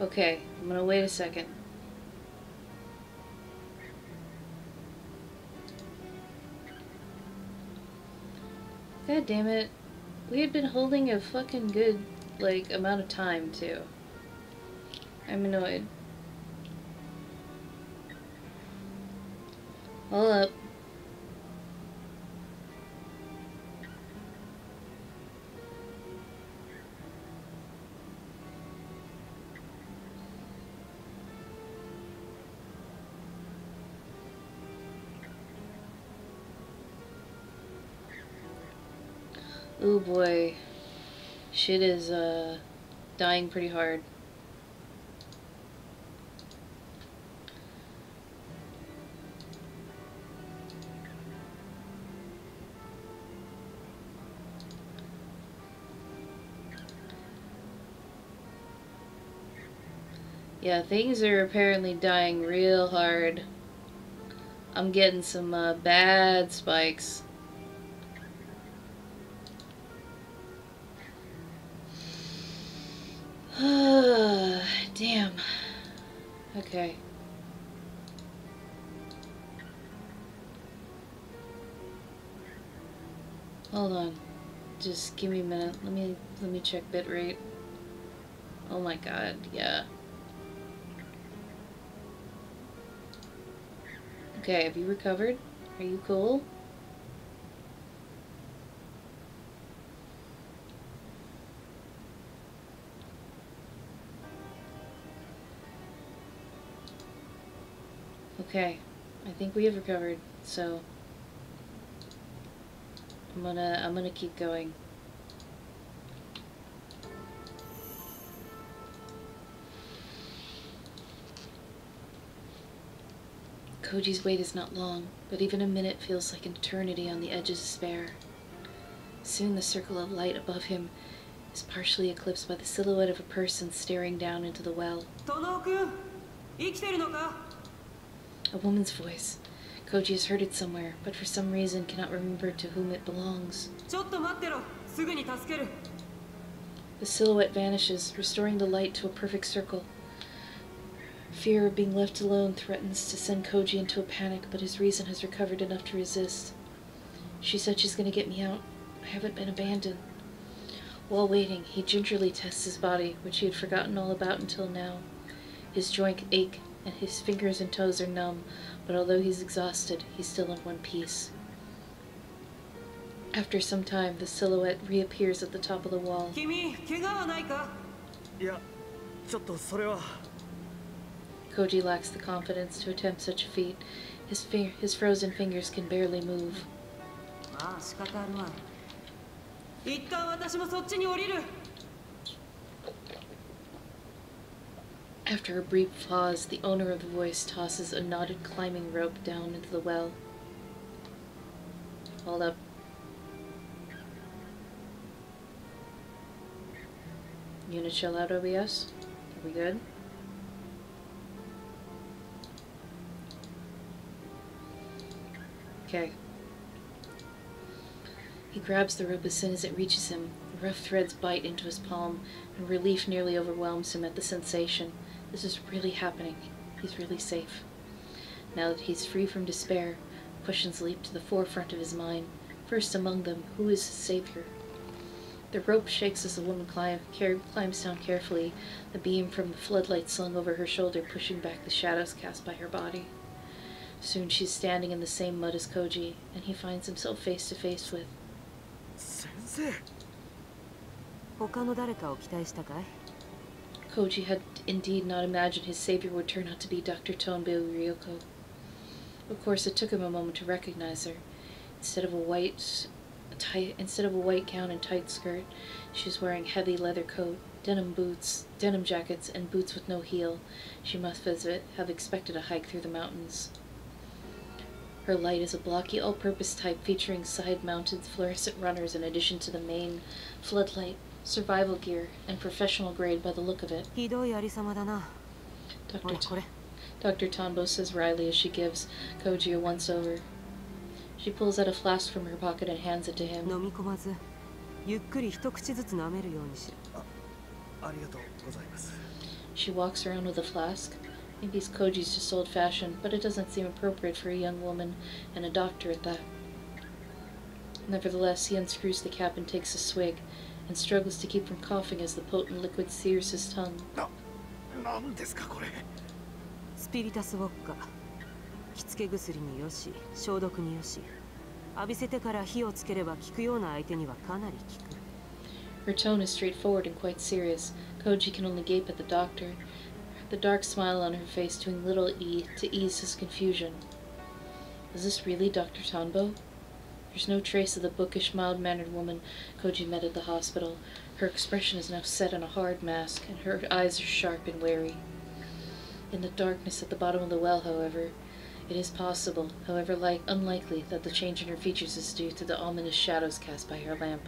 Okay, I'm gonna wait a second. God damn it. We had been holding a fucking good, like, amount of time, too. I'm annoyed. Hold up. Oh boy. Shit is, dying pretty hard. Yeah, things are apparently dying real hard. I'm getting some, bad spikes. Damn. Okay. Hold on. Just give me a minute. Let me check bitrate. Oh my god, yeah. Okay, have you recovered? Are you cool? Okay. I think we have recovered, so I'm gonna keep going. Koji's wait is not long, but even a minute feels like an eternity on the edge of despair. Soon the circle of light above him is partially eclipsed by the silhouette of a person staring down into the well. A woman's voice. Koji has heard it somewhere, but for some reason cannot remember to whom it belongs. The silhouette vanishes, restoring the light to a perfect circle. Fear of being left alone threatens to send Koji into a panic, but his reason has recovered enough to resist. She said she's going to get me out. I haven't been abandoned. While waiting, he gingerly tests his body, which he had forgotten all about until now. His joints ache, and his fingers and toes are numb, but although he's exhausted, he's still in one piece. After some time, the silhouette reappears at the top of the wall. Koji lacks the confidence to attempt such a feat. His frozen fingers can barely move. After a brief pause, the owner of the voice tosses a knotted climbing rope down into the well. Hold up. You gonna chill out, OBS? Are we good? Okay. He grabs the rope as soon as it reaches him. The rough threads bite into his palm, and relief nearly overwhelms him at the sensation. This is really happening. He's really safe. Now that he's free from despair, questions leap to the forefront of his mind. First among them, who is his savior? The rope shakes as the woman climbs down carefully, the beam from the floodlight slung over her shoulder pushing back the shadows cast by her body. Soon she's standing in the same mud as Koji, and he finds himself face to face with... Sensei! Koji had indeed not imagined his savior would turn out to be Dr. Tonbeu Ryoko. Of course, it took him a moment to recognize her. Instead of a white gown and tight skirt, she was wearing heavy leather coat, denim boots, denim jackets, and boots with no heel. She must have expected a hike through the mountains. Her light is a blocky all-purpose type featuring side-mounted fluorescent runners in addition to the main floodlight, survival gear, and professional grade by the look of it. Dr. Tonbo says wryly as she gives Koji a once-over. She pulls out a flask from her pocket and hands it to him. She walks around with a flask. Maybe Koji's just old-fashioned, but it doesn't seem appropriate for a young woman, and a doctor at that. Nevertheless, he unscrews the cap and takes a swig, and struggles to keep from coughing as the potent liquid sears his tongue. なんですかこれ。スピリタスウォッカ。着付け薬によし、消毒によし。浴びせてから火をつければ効くような相手にはかなり効く。Her tone is straightforward and quite serious. Koji can only gape at the doctor, the dark smile on her face doing little to ease his confusion. Is this really Dr. Tanbo? There's no trace of the bookish, mild-mannered woman Koji met at the hospital. Her expression is now set in a hard mask, and her eyes are sharp and wary. In the darkness at the bottom of the well, however, it is possible, however unlikely, that the change in her features is due to the ominous shadows cast by her lamp.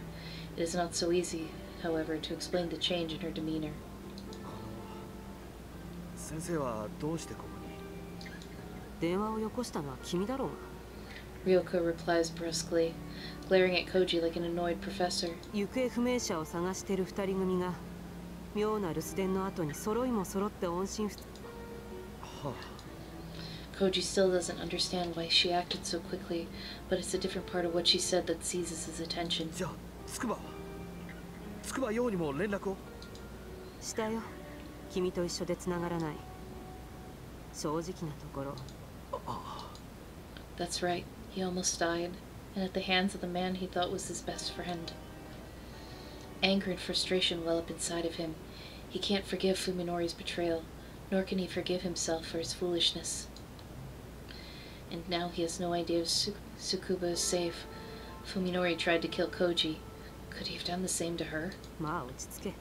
It is not so easy, however, to explain the change in her demeanor. 先生はどうしてここに？電話をよこしたのは君だろうが。Ryoko replies brusquely, glaring at Koji like an annoyed professor. 行方不明者を探している二人組が妙な留守電の後に揃いも揃って音信不通。はあ。Koji still doesn't understand why she acted so quickly, but it's a different part of what she said that seizes his attention. じゃあ、つくば陽にも連絡を？したよ。君と一緒で繋がらない。正直なところ。That's right. He almost died, and at the hands of the man he thought was his best friend. Anger and frustration well up inside of him. He can't forgive Fuminori's betrayal, nor can he forgive himself for his foolishness. And now he has no idea if Tsukuba is safe. Fuminori tried to kill Koji. Could he have done the same to her? まあ落ち着け。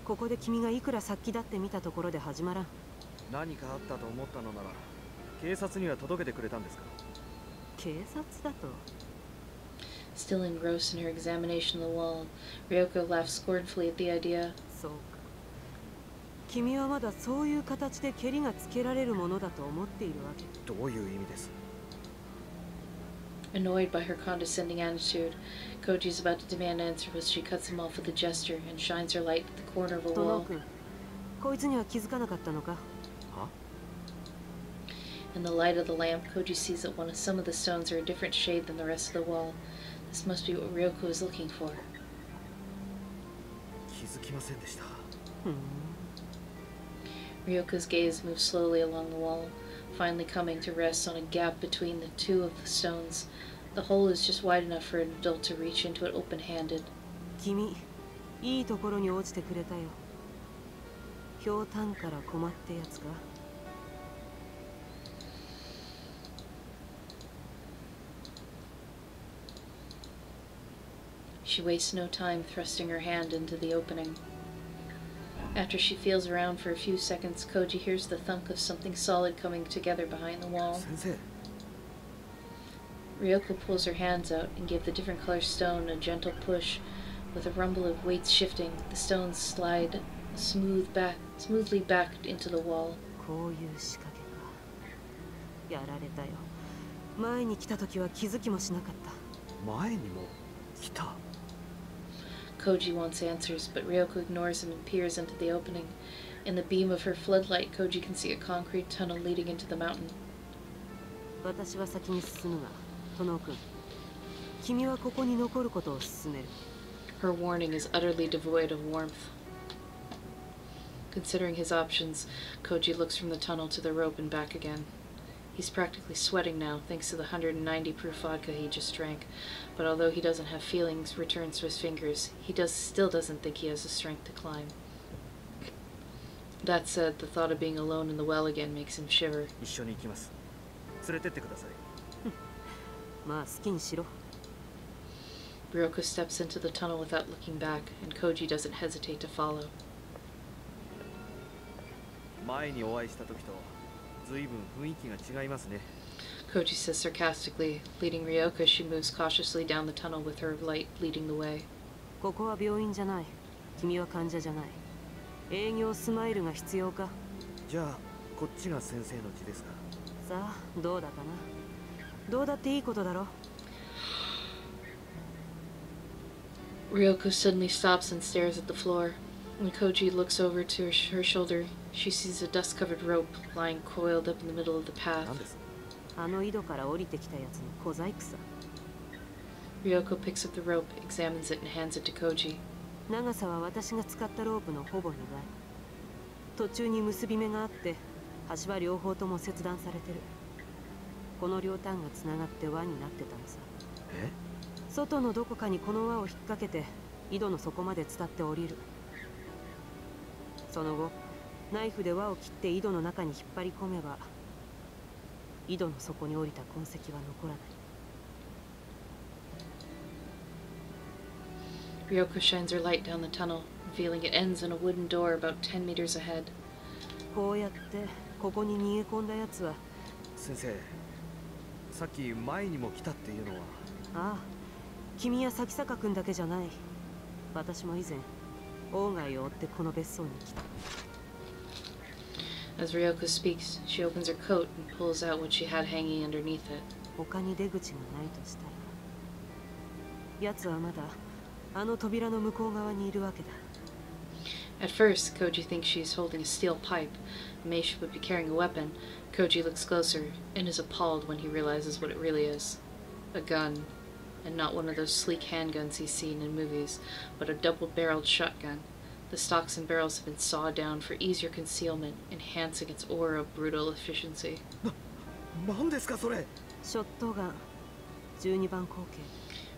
ここで君がいくら殺気だって見たところで始まらん。何かあったと思ったのなら、警察には届けてくれたんですか？警察だと。Still engrossed in her examination of the wall, Ryoko laughs scornfully at the idea. そうか。君はまだそういう形でケリがつけられるものだと思っているわけ。どういう意味です？ Annoyed by her condescending attitude, Koji is about to demand an answer, but she cuts him off with a gesture and shines her light at the corner of a wall. こいつには気づかなかったのか？ In the light of the lamp, Koji sees that some of the stones are a different shade than the rest of the wall. This must be what Ryoko is looking for. 気づきませんでした。Ryoko's gaze moves slowly along the wall, finally coming to rest on a gap between the two of the stones. The hole is just wide enough for an adult to reach into it open-handed. 君、いいところに落ちてくれたよ。ひょうたんから困ってやつか。She wastes no time thrusting her hand into the opening. After she feels around for a few seconds, Koji hears the thunk of something solid coming together behind the wall. Ryoko pulls her hands out and gives the different color stone a gentle push. With a rumble of weights shifting, the stones slide smoothly back into the wall. こういう仕掛けか。やられたよ。前に来た時は気づきもしなかった。前にも来た。Koji wants answers, but Ryoko ignores him and peers into the opening. In the beam of her floodlight, Koji can see a concrete tunnel leading into the mountain. 私は先に進むが、殿君。君はここに残ることを勧める。Her warning is utterly devoid of warmth. Considering his options, Koji looks from the tunnel to the rope and back again. He's practically sweating now, thanks to the 190 proof vodka he just drank, but although he doesn't have feelings returned to his fingers, he still doesn't think he has the strength to climb. That said, the thought of being alone in the well again makes him shiver. 一緒に行きます。連れてってください。まあ好きにしろ。Ryoko steps into the tunnel without looking back, and Koji doesn't hesitate to follow. 前にお会いした時と随分雰囲気が違いますね。Koji says sarcastically, leading Ryoko as she moves cautiously down the tunnel with her light leading the way. ここは病院じゃない。君は患者じゃない。営業スマイルが必要か。じゃあ、こっちが先生の家ですか。さあ、どうだかな。どうだっていいことだろ。Ryoko suddenly stops and stares at the floor. When Koji looks over to her shoulder, she sees a dust-covered rope lying coiled up in the middle of the path. 何です？あの井戸から降りてきたやつの小細工さ。Ryoko picks up the rope, examines it, and hands it to Koji. 長さは私が使ったロープのほぼ2倍。途中に結び目があって、端は両方とも切断されてる。この両端がつながって輪になってたのさ。え？外のどこかにこの輪を引っ掛けて、井戸の底まで伝って降りる。その後、ナイフで輪を切って井戸の中に引っ張り込めば、井戸の底に降りた痕跡は残らない。Ryoko shines her light down the tunnel, revealing it ends in a wooden door about 10 meters ahead. こうやってここに逃げ込んだやつは、先生、さっき前にも来たっていうのは。ああ、君や咲坂君だけじゃない。私も以前、鴎外を追ってこの別荘に来た。As Ryoko speaks, she opens her coat and pulls out what she had hanging underneath it. 他に出口がないとしたら、奴はまだあの扉の向こう側にいるわけだ。At first, Koji thinks she's holding a steel pipe, and may she would be carrying a weapon. Koji looks closer and is appalled when he realizes what it really is. A gun, and not one of those sleek handguns he's seen in movies, but a double-barreled shotgun. The stocks and barrels have been sawed down for easier concealment, enhancing its aura of brutal efficiency. 何ですかそれ？ショットガン、12番口径。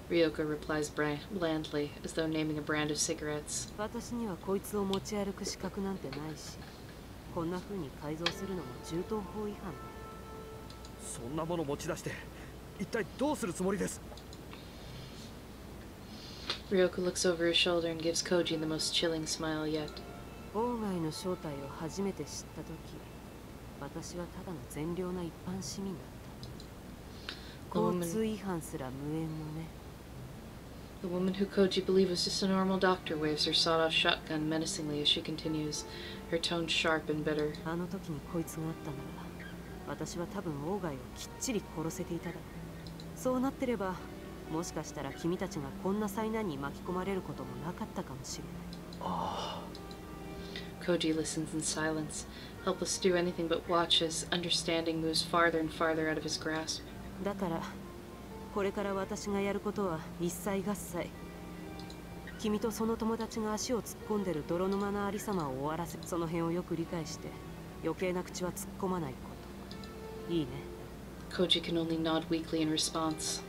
Ryoko replies blandly, as though naming a brand of cigarettes. 私にはこいつを持ち歩く資格なんてないし、こんな風に改造するのも銃刀法違反だ。そんなもの持ち出して、一体どうするつもりです？ Ryoko looks over his shoulder and gives Koji the most chilling smile yet. 鴎外の正体を初めて知った時、私はただの善良な一般市民だった。交通違反すら無縁のね。The woman who Koji believed was just a normal doctor waves her sawed-off shotgun menacingly as she continues, her tone sharp and bitter. あの時にこいつがあったなら、私は多分鴎外をきっちり殺せていただろう。そうなってれば、もしかしたら君たちがこんな災難に巻き込まれることもなかったかもしれない。Koji listens in silence, helpless to do anything but watch as understanding moves farther and farther out of his grasp. だから、これから私がやることは一切合切。君とその友達が足を突っ込んでる泥沼なありさまを終わらせ、その辺をよく理解して余計な口は突っ込まないこと。いいね。Koji can only nod weakly in response.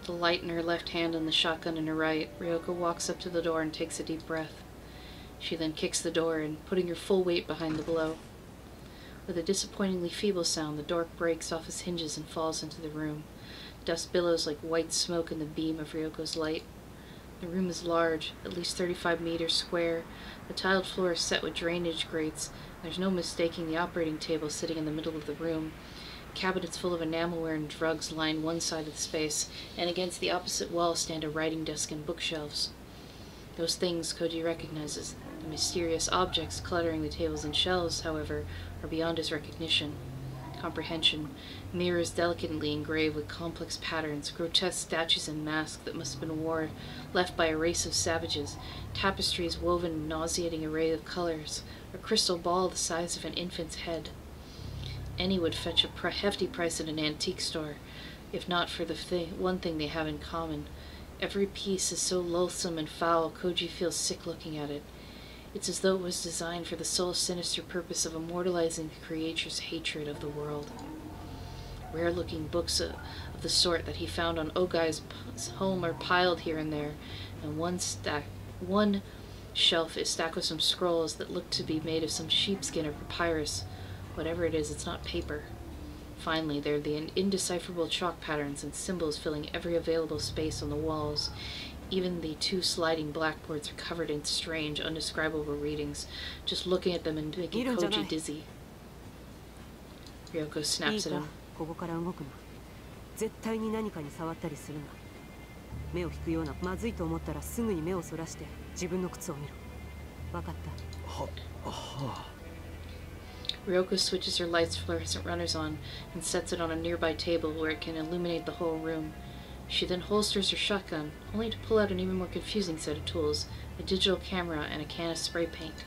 The light in her left hand and the shotgun in her right, Ryoko walks up to the door and takes a deep breath. She then kicks the door in, putting her full weight behind the blow. With a disappointingly feeble sound, the door breaks off its hinges and falls into the room. Dust billows like white smoke in the beam of Ryoko's light. The room is large, at least 35 meters square. The tiled floor is set with drainage grates. There's no mistaking the operating table sitting in the middle of the room. Cabinets full of enamelware and drugs line one side of the space, and against the opposite wall stand a writing desk and bookshelves. Those things Koji recognizes. The mysterious objects cluttering the tables and shelves, however, are beyond his comprehension. Mirrors delicately engraved with complex patterns, grotesque statues and masks that must have been left by a race of savages, tapestries woven in a nauseating array of colors, a crystal ball the size of an infant's head. Any would fetch a hefty price at an antique store, if not for the one thing they have in common. Every piece is so loathsome and foul, Koji feels sick looking at it. It's as though it was designed for the sole sinister purpose of immortalizing the creature's hatred of the world. Rare-looking books of the sort that he found on Ogai's home are piled here and there, and one shelf is stacked with some scrolls that look to be made of some sheepskin or papyrus. Whatever it is, it's not paper. Finally, there are the indecipherable chalk patterns and symbols filling every available space on the walls. Even the two sliding blackboards are covered in strange, undescribable readings. Just looking at them and making Koji dizzy. Ryoko snaps at him. ここから動くな。絶対に何かに触ったりするな。目を引くようなまずいと思ったらすぐに目をそらして自分の靴を見ろ。わかった。Ryoko switches her light's fluorescent runners on and sets it on a nearby table where it can illuminate the whole room. She then holsters her shotgun, only to pull out an even more confusing set of tools, a digital camera and a can of spray paint.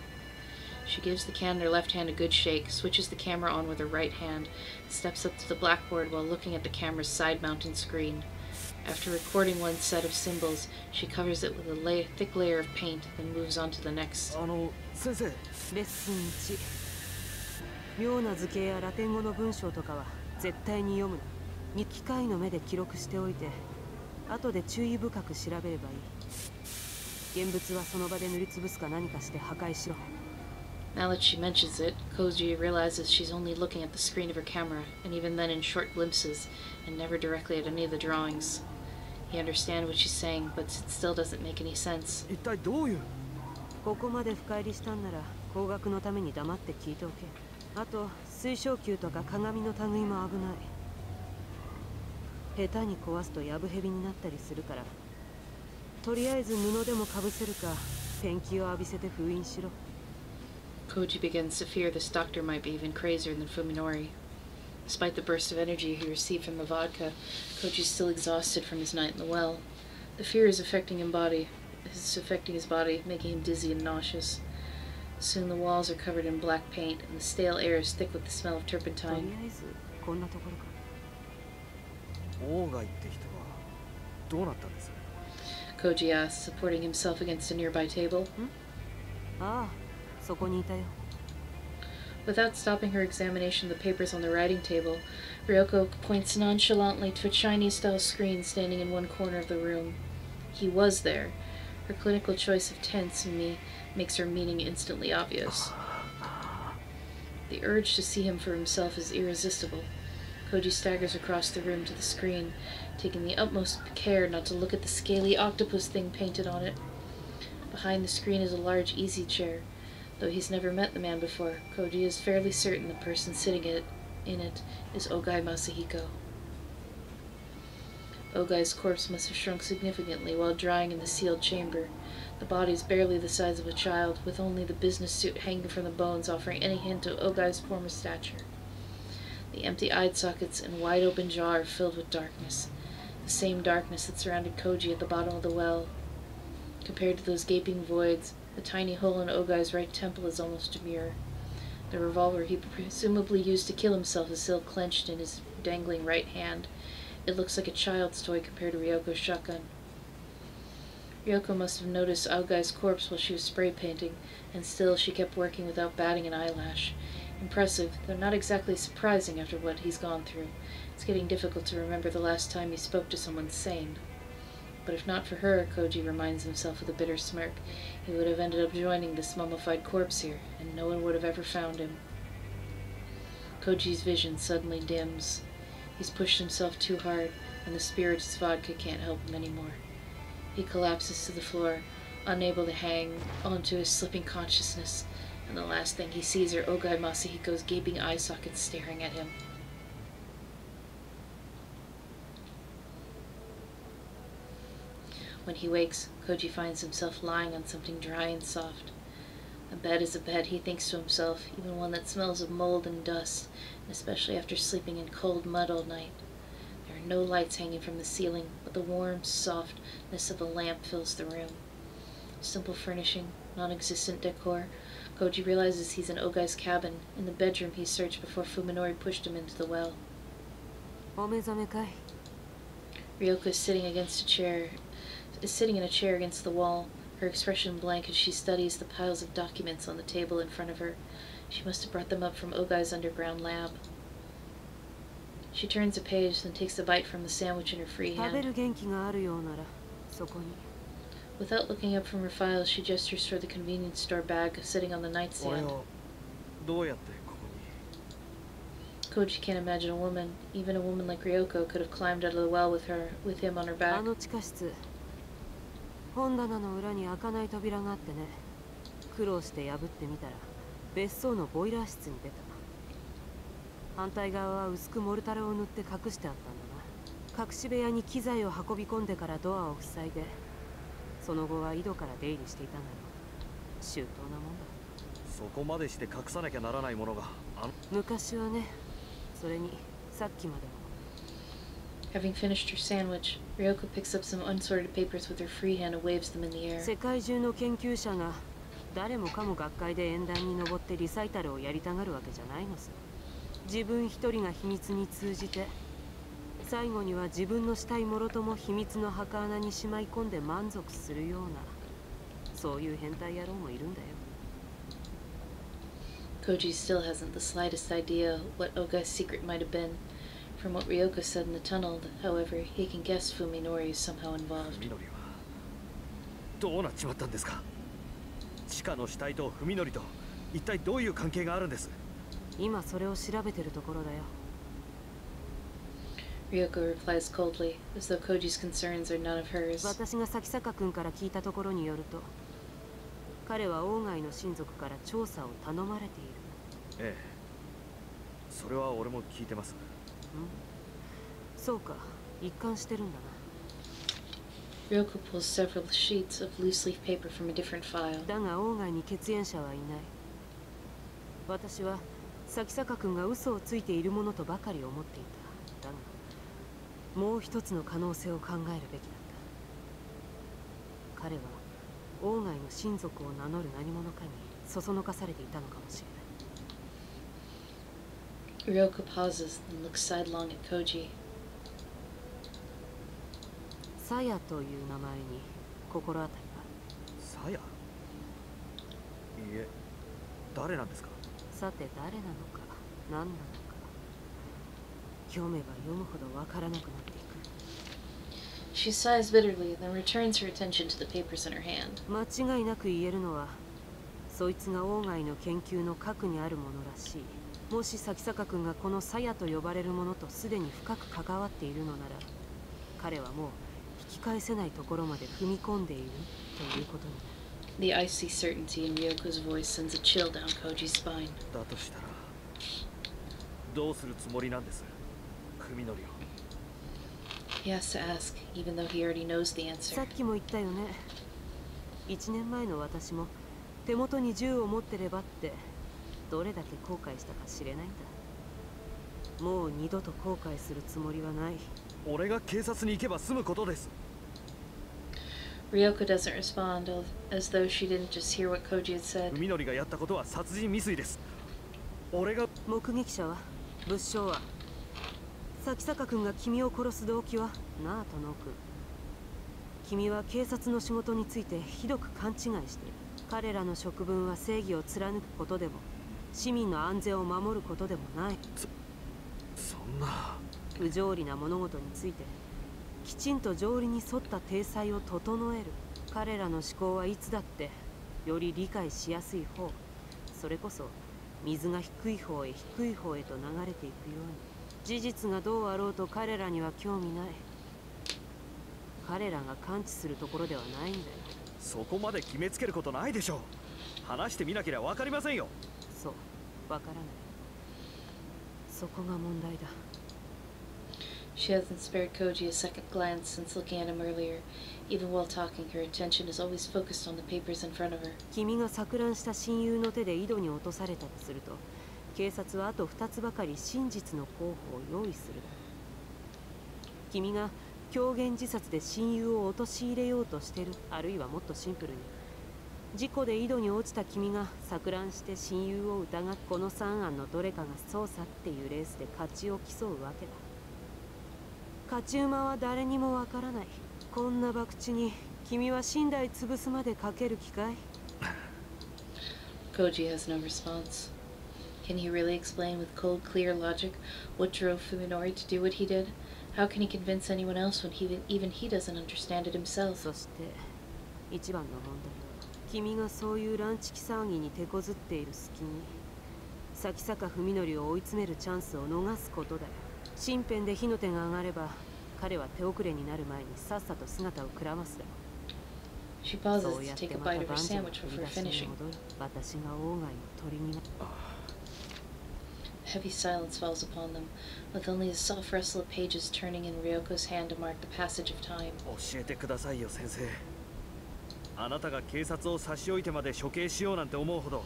She gives the can in her left hand a good shake, switches the camera on with her right hand, and steps up to the blackboard while looking at the camera's side-mounted screen. After recording one set of symbols, she covers it with a thick layer of paint, then moves on to the next. 先生。レッスン1。妙な図形やラテン語の文章とかは絶対に読むな。機械の目で記録しておいて、後で注意深く調べればいい。現物はその場で塗りつぶすか何かして破壊しろ。Now that she mentions it, Koji realizes she's only looking at the screen of her camera, and even then in short glimpses, and never directly at any of the drawings. He understands what she's saying, but it still doesn't make any sense. 一体どういう。ここまで深入りしたんなら工学のために黙って聞いておけ。あと水晶球とか鏡の類も危ない。下手に壊すとヤブヘビになったりするから、とりあえず布でもかぶせるかペンキを浴びせて封印しろ。Koji begins to fear this doctor might be even crazier than Fuminori. Despite the burst of energy he received from the vodka, Koji's still exhausted from his night in the well. The fear is affecting his body, making him dizzy and nauseous. Soon the walls are covered in black paint, and the stale air is thick with the smell of とり turpentine. あえずこんなところか。オーガイって人はどうなったんです。 Koji asks, supporting himself against a nearby table. ああ、そこにいたよ。Without stopping her examination of the papers on the writing table, Ryoko points nonchalantly to a Chinese-style screen standing in one corner of the room. He was there. Her clinical choice of tense and me makes her meaning instantly obvious. The urge to see him for himself is irresistible. Koji staggers across the room to the screen, taking the utmost care not to look at the scaly octopus thing painted on it. Behind the screen is a large easy chair. Though he's never met the man before, Koji is fairly certain the person sitting in it is Ogai Masahiko. Ogai's corpse must have shrunk significantly while drying in the sealed chamber. The body is barely the size of a child, with only the business suit hanging from the bones offering any hint of Ogai's former stature. The empty eye sockets and wide-open jaw are filled with darkness, the same darkness that surrounded Koji at the bottom of the well. Compared to those gaping voids, the tiny hole in Ogai's right temple is almost a mirror. The revolver he presumably used to kill himself is still clenched in his dangling right hand. It looks like a child's toy compared to Ryoko's shotgun. Ryoko must have noticed Ogai's corpse while she was spray painting, and still she kept working without batting an eyelash. Impressive, though not exactly surprising after what he's gone through. It's getting difficult to remember the last time he spoke to someone sane. But if not for her, Koji reminds himself with a bitter smirk, he would have ended up joining this mummified corpse here, and no one would have ever found him. Koji's vision suddenly dims. He's pushed himself too hard, and the spirit's vodka can't help him anymore. He collapses to the floor, unable to hang onto his slipping consciousness, and the last thing he sees are Ogai Masahiko's gaping eye sockets staring at him. When he wakes, Koji finds himself lying on something dry and soft. A bed is a bed, he thinks to himself, even one that smells of mold and dust, and especially after sleeping in cold mud all night. There are no lights hanging from the ceiling, but the warm softness of a lamp fills the room. Simple furnishing, non-existent decor. Koji realizes he's in Ogai's cabin, in the bedroom he searched before Fuminori pushed him into the well. Ryoko is sitting in a chair against the wall, her expression blank as she studies the piles of documents on the table in front of her. She must have brought them up from Ogai's underground lab. She turns a page, then takes a bite from the sandwich in her free hand. Without looking up from her files, she gestures toward the convenience store bag sitting on the nightstand. Koji can't imagine a woman, even a woman like Ryoko, could have climbed out of the well with him on her back. 本棚の裏に開かない扉があってね。苦労して破ってみたら別荘のボイラー室に出た。反対側は薄くモルタルを塗って隠してあったんだな。隠し部屋に機材を運び込んでからドアを塞いで、その後は井戸から出入りしていたのよ。周到なもんだ。そこまでして隠さなきゃならないものが。昔はね。それにさっきまでも。Having finished her sandwich, Ryoko picks up some unsorted papers with her free hand and waves them in the air. 世界中の研究者が誰もかも学会で演壇に登ってリサイタルをやりたがるわけじゃないのさ。自分一人が秘密に通じて、最後には自分のしたいもろとも秘密の墓穴にしまい込んで満足するような、そういう変態野郎もいるんだよ。Koji still hasn't the slightest idea what Oga's secret might have been. From what Ryoko said in the tunnel, however, he can guess Fuminori is somehow involved. 文則はどうなっちまったんですか。地下の死体と文則と一体どういう関係があるんです。今それを調べてるところだよ。Ryoko replies coldly, as though Koji's concerns are none of hers. 私が咲坂君から聞いたところによると、彼は王外の親族から調査を頼まれている。ええ、それは俺も聞いてます。そうか、一貫してるんだな。Ryoko pulls several sheets of loose leaf paper from a different file. だが王外に血縁者はいない。私は咲坂君が嘘をついているものとばかり思っていた。だがもう一つの可能性を考えるべきだった。彼は王外の親族を名乗る何者かにそそのかされていたのかもしれない。Ryoko pauses and looks sidelong at Koji. サヤという名前に心当たりさや。いいえ、誰なんですか。は。さて誰なのか何なのか、読めば読むほどわからなくなっていく。She sighs bitterly, then returns her attention to the papers in her hand. 間違いなく言えるのは、そいつが王外の研究の核にあるものらしい。もし咲坂君がこのサヤと呼ばれるものとすでに深く関わっているのなら、彼はもう引き返せないところまで踏み込んでいるということになる。The icy certainty in Ryoko's voice sends a chill down Koji's spine. だとしたらどうするつもりなんです、文則を。He has to ask, even though he already knows the さ answer. っきも言ったよね。1年前の私も手元に銃を持ってればってどれだけ後悔したか知れないんだ。もう二度と後悔するつもりはない。俺が警察に行けば済むことです。 Ryoko doesn't respond, as though she didn't just hear what Koji had said. 文則がやったことは殺人未遂です。俺が。目撃者は、物証は、咲坂君が君を殺す動機はなあとノーク。君は警察の仕事についてひどく勘違いしている。彼らの職分は正義を貫くことでも市民の安全を守ることでもない。そんな不条理な物事についてきちんと条理に沿った体裁を整える。彼らの思考はいつだってより理解しやすい方、それこそ水が低い方へ低い方へと流れていくように。事実がどうあろうと彼らには興味ない。彼らが感知するところではないんだよ。そこまで決めつけることないでしょう。話してみなければ分かりませんよ。そう、わからない。そこが問題だ。She hasn't spared Koji a second glance since looking at him earlier. Even while talking, her attention is always focused on the papers in front of her. 君が錯乱した親友の手で井戸に落とされたとすると、警察はあと2つばかり真実の候補を用意する。君が狂言自殺で親友を陥れようとしてる、あるいはもっとシンプルに事故で井戸に落ちた君が錯乱して親友を疑っ、この3案のどれかが捜査っていうレースで勝ちを競うわけだ。勝ち馬は誰にもわからない。こんな博打に君は寝台潰すまでかける気かい？ Koji has no response. Can he really explain with cold, clear logic what drove Fuminori to do what he did? How can he convince anyone else when even he doesn't understand it himself? そして一番の問題は、君がそういう乱痴気騒ぎに手こずっている隙に咲坂文則を追い詰めるチャンスを逃すことだよ。身辺で火の手が上がれば彼は手遅れになる前にさっさと姿をくらますだろう。 She pauses そう to やって take a また bite of her 万事の sandwich 振り before 出しに finishing. 戻る。私が王外の鳥になる。 Heavy silence falls upon them, with only a soft rustle of pages turning in Ryoko's hand to mark the passage of time. 教えてくださいよ先生。あなたが警察を差し置いてまで処刑しようなんて思うほど、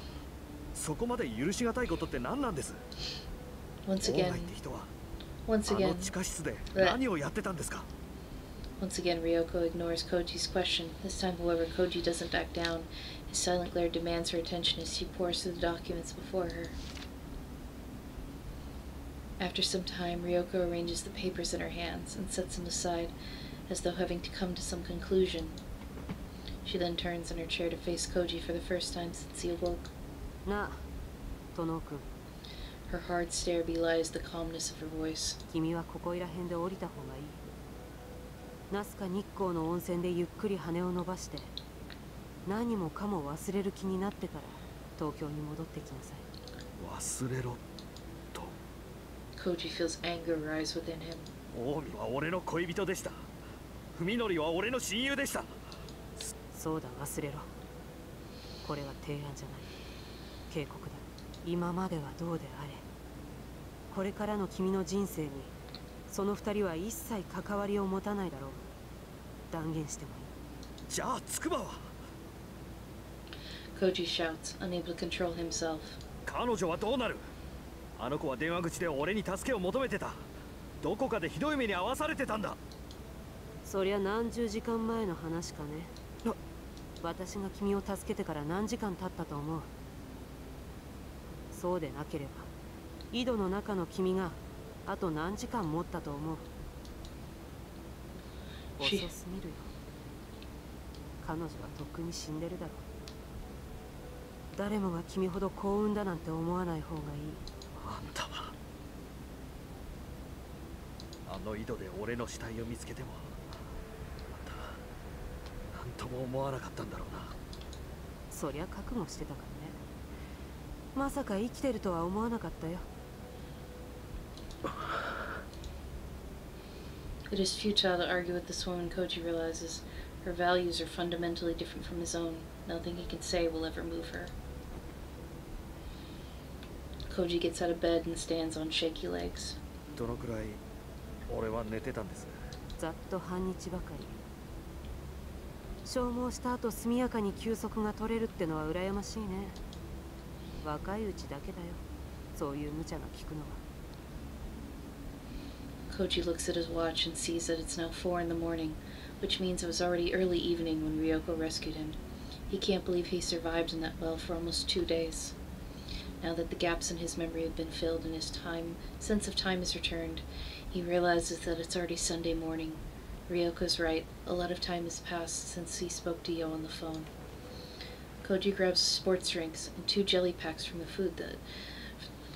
そこまで許しがたいことって何なんです。 Once 王外 again, って人は Once あの again, 地下室で何をやってたんですか？ once again, Ryoko ignores Koji's question. This time, however, Koji doesn't back down. His silent glare demands her attention as she pours through the documents before her. After some time, Ryoko arranges the papers in her hands and sets them aside, as though having to come to some conclusion. She then turns in her chair to face Koji for the first time since he awoke. なあ、殿君。 Her hard stare belies the calmness of her voice. 君はここいら辺で降りた方がいい。ナスカ日光の温泉でゆっくり羽を伸ばして、何もかも忘れる気になってから東京に戻ってきなさい。忘れろと。 Koji feels anger rise within him. 近江は俺の恋人でした。文則は俺の親友でした。そうだ、忘れろ。これは提案じゃない。警告だ。今まではどうであれ。これからの君の人生にその二人は一切関わりを持たないだろう。断言してもいい。じゃあ筑波は？ Koji shouts, unable to control himself. 彼女はどうなる？あの子は電話口で俺に助けを求めてた。どこかでひどい目に遭わされてたんだ。そりゃ何十時間前の話かね。私が君を助けてから何時間経ったと思う。そうでなければ井戸の中の君があと何時間持ったと思う。遅すぎるよ。彼女はとっくに死んでるだろう。誰もが君ほど幸運だなんて思わない方がいい。あんたはあの井戸で俺の死体を見つけてもあんた何とも思わなかったんだろうな。そりゃ覚悟してたからね。まさか生きてるとは思わなかったよ。It is futile to argue with this woman, Koji realizes. Her values are fundamentally different from his own. Nothing he can say will ever move her. Koji gets out of bed and stands on shaky legs. どのくらい俺は寝てたんです？ざっと半日ばかり。消耗した後速やかに休息が取れるってのは羨ましいね。若いうちだけだよ。そういう無茶が効くのは。Koji looks at his watch and sees that it's now 4 in the morning, which means it was already early evening when Ryoko rescued him. He can't believe he survived in that well for almost 2 days. Now that the gaps in his memory have been filled and his sense of time has returned, he realizes that it's already Sunday morning. Ryoko's right. A lot of time has passed since he spoke to Yo on the phone. Koji grabs sports drinks and 2 jelly packs from the food that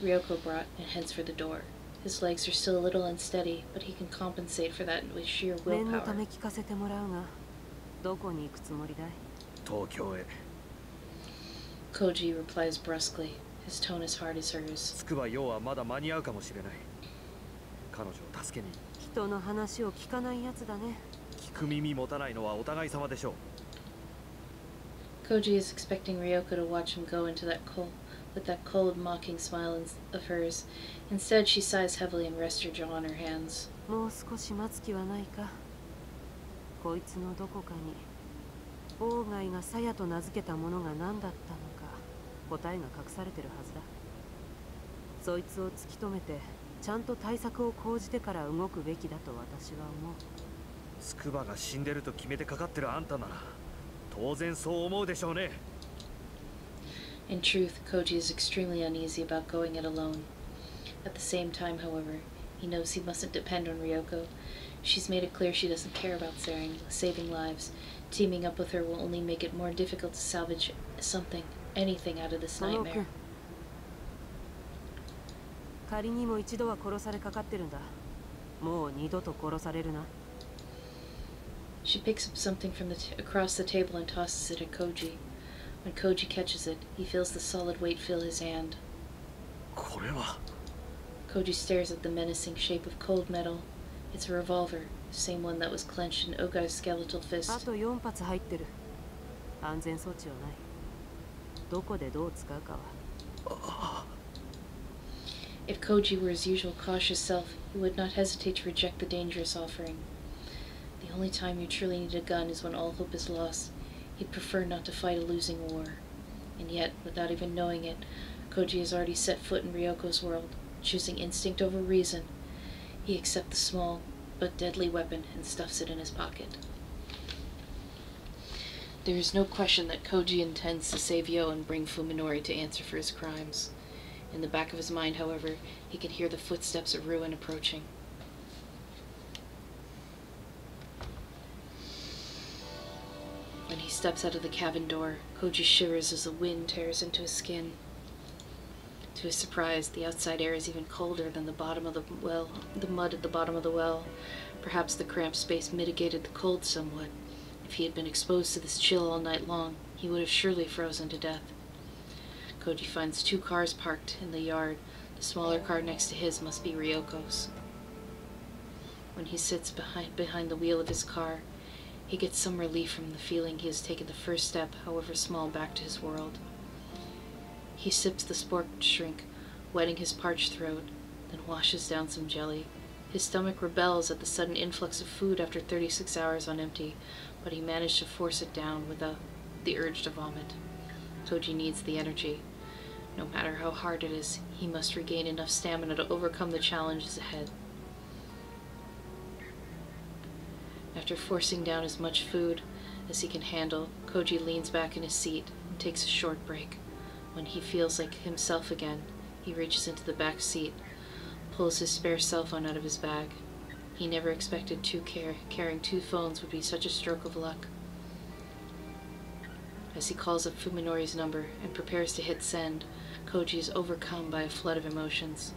Ryoko brought and heads for the door. His legs are still a little unsteady, but he can compensate for that with sheer 念のた willpower. め聞かせてもらうが、どこに行くつもりだい？東京へ。 Koji replies brusquely. His tone is hard as hers. 筑波陽はまだ間に合うかもしれない。彼女を助けに。人の話を聞かないやつだね。聞く耳持たないのはお互い様でしょう。 Koji is expecting Ryoko to watch him go into that with that cold, mocking smile of hers. Instead, she sighs heavily and rests her jaw on her hands. もう少し待つ気はないか。こいつのどこかに鴎外が鞘と名付けたものが何だったのか答えが隠されてるはずだ。そいつを突き止めてちゃんと対策を講じてから動くべきだと私は思う。筑波が死んでると決めてかかってるあんたなら当然そう思うでしょうね。 In truth, Koji is extremely uneasy about going it alone. At the same time, however, he knows he mustn't depend on Ryoko. She's made it clear she doesn't care about saving lives. Teaming up with her will only make it more difficult to salvage anything out of this 殿 nightmare. 君、仮にも一度は殺されかかってるんだ。もう二度と殺されるな。She picks up something from across the table and tosses it at Koji. When Koji catches it, he feels the solid weight fill his hand. これは。 Koji stares at the menacing shape of cold metal. It's a revolver, the same one that was clenched in Ogai's skeletal あ fist. と4発入ってる。安全装置はない。どこでどう使うかは。If Koji were his usual cautious self, he would not hesitate to reject the dangerous offering. The only time you truly need a gun is when all hope is lost. He'd prefer not to fight a losing war. And yet, without even knowing it, Koji has already set foot in Ryoko's world, choosing instinct over reason. He accepts the small but deadly weapon and stuffs it in his pocket. There is no question that Koji intends to save Yo and bring Fuminori to answer for his crimes. In the back of his mind, however, he can hear the footsteps of ruin approaching. When he steps out of the cabin door, Koji shivers as the wind tears into his skin. To his surprise, the outside air is even colder than the bottom of the well, the mud at the bottom of the well. Perhaps the cramped space mitigated the cold somewhat. If he had been exposed to this chill all night long, he would have surely frozen to death. Koji finds 2 cars parked in the yard. The smaller car next to his must be Ryoko's. When he sits behind the wheel of his car, he gets some relief from the feeling he has taken the first step, however small, back to his world. He sips the spork drink, wetting his parched throat, then washes down some jelly. His stomach rebels at the sudden influx of food after 36 hours on empty, but he managed to force it down without the urge to vomit. Koji needs the energy. No matter how hard it is, he must regain enough stamina to overcome the challenges ahead. After forcing down as much food as he can handle, Koji leans back in his seat and takes a short break. When he feels like himself again, he reaches into the back seat, pulls his spare cell phone out of his bag. He never expected carrying 2 phones would be such a stroke of luck. As he calls up Fuminori's number and prepares to hit send, Koji is overcome by a flood of emotions.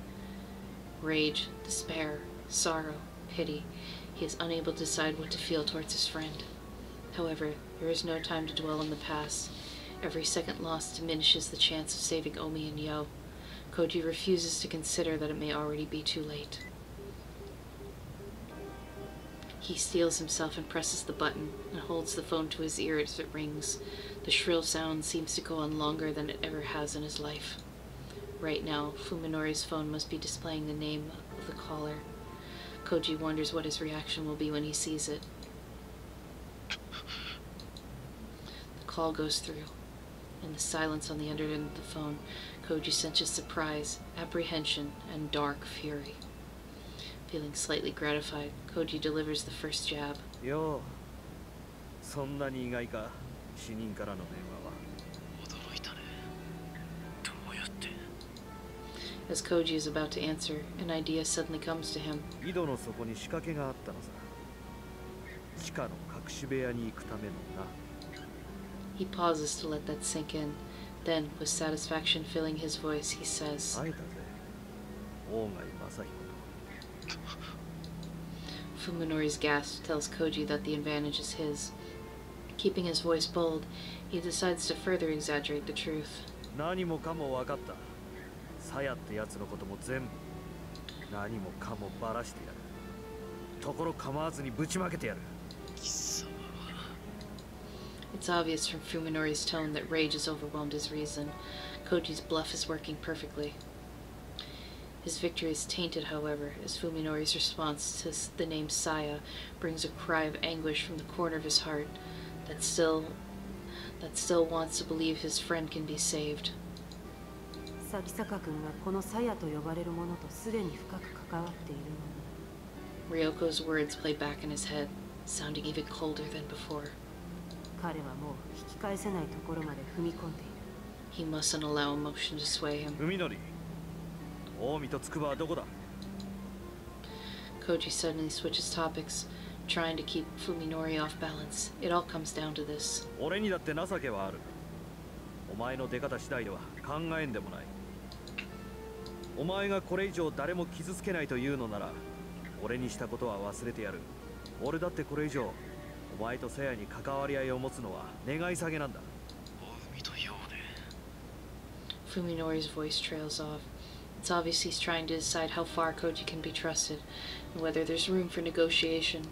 Rage, despair, sorrow, pity. He is unable to decide what to feel towards his friend. However, there is no time to dwell on the past. Every second lost diminishes the chance of saving Omi and Yo. Koji refuses to consider that it may already be too late. He steels himself and presses the button and holds the phone to his ear as it rings. The shrill sound seems to go on longer than it ever has in his life. Right now, Fuminori's phone must be displaying the name of the caller. Koji wonders what his reaction will be when he sees it. The call goes through. In the silence on the other end of the phone, Koji senses surprise, apprehension, and dark fury. Feeling slightly gratified, Koji delivers the first jab. Yo, そんなに意外か、死人からの電話は。驚いたね。どうやって。As Koji is about to answer, an idea suddenly comes to him. 井戸の底に仕掛けがあったのさ。地下の隠し部屋に行くためのな。He pauses to let that sink in. Then, with satisfaction filling his voice, he says, 会えたぜ。大貝正彦と。Fuminori's gasp tells Koji that the advantage is his. Keeping his voice bold, he decides to further exaggerate the truth. 何もかも分かった。サヤってやつのことも全部。何もかもバラしてやる。ところ構わずにぶちまけてやる。貴様は。It's obvious from Fuminori's tone that rage has overwhelmed his reason. Koji's bluff is working perfectly. His victory is tainted, however, as Fuminori's response to the name Saya brings a cry of anguish from the corner of his heart that still wants to believe his friend can be saved. 咲坂君がこのサヤと呼ばれるものとすでに深く関わっているのに。 Ryoko's words play back in his head, sounding even colder than before. 彼はもう引き返せないところまで踏み込んでいる。He mustn't allow emotion to sway him. 海のり。近江と筑波はどこだ。 Koji suddenly switches topics, trying to keep Fuminori off balance. It all comes down to this. 俺にだって情けはある。お前の出方次第では考えんでもない。お前がこれ以上誰も傷つけないというのなら、俺にしたことは忘れてやる。俺だってこれ以上、お前とセヤに関わり合いを持つのは願い下げなんだ。海とようね。Fuminori's voice trails off. It's obvious he's trying to decide how far Koji can be trusted, and whether there's room for negotiation.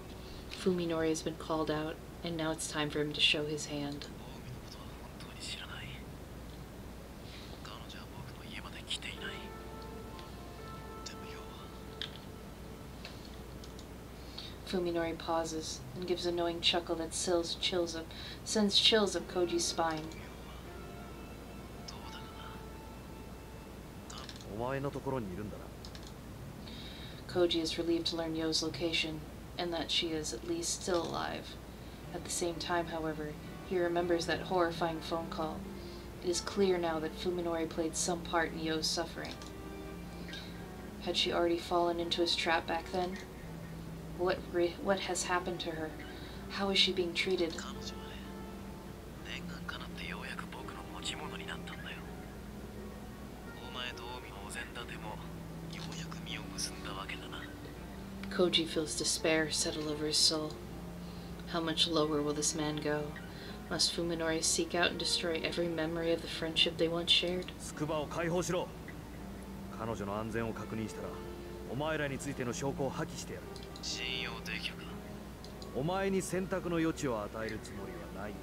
Fuminori has been called out, and now it's time for him to show his hand. 近江のことは本当に知らない。彼女は僕の家まで来ていない。でもよ。Fuminori pauses and gives a knowing chuckle that sends chills up Koji's spine. どうだかな。お前のところにいるんだな。Koji is relieved to learn Yo's location, and that she is at least still alive. At the same time, however, he remembers that horrifying phone call. It is clear now that Fuminori played some part in Yo's suffering. Had she already fallen into his trap back then? What has happened to her? How is she being treated? 彼女はね、念願かなってようやく僕の持ち物になったんだよ。お前と近江のお膳立てもようやく実を結んだわけだな。Koji feels despair settle over his soul. How much lower will this man go? Must Fuminori seek out and destroy every memory of the friendship they once shared? スクバを解放しろ。彼女の安全を確認したら、お前らについての証拠を破棄してやる。信用できるか。お前に選択の余地を与えるつもりはない。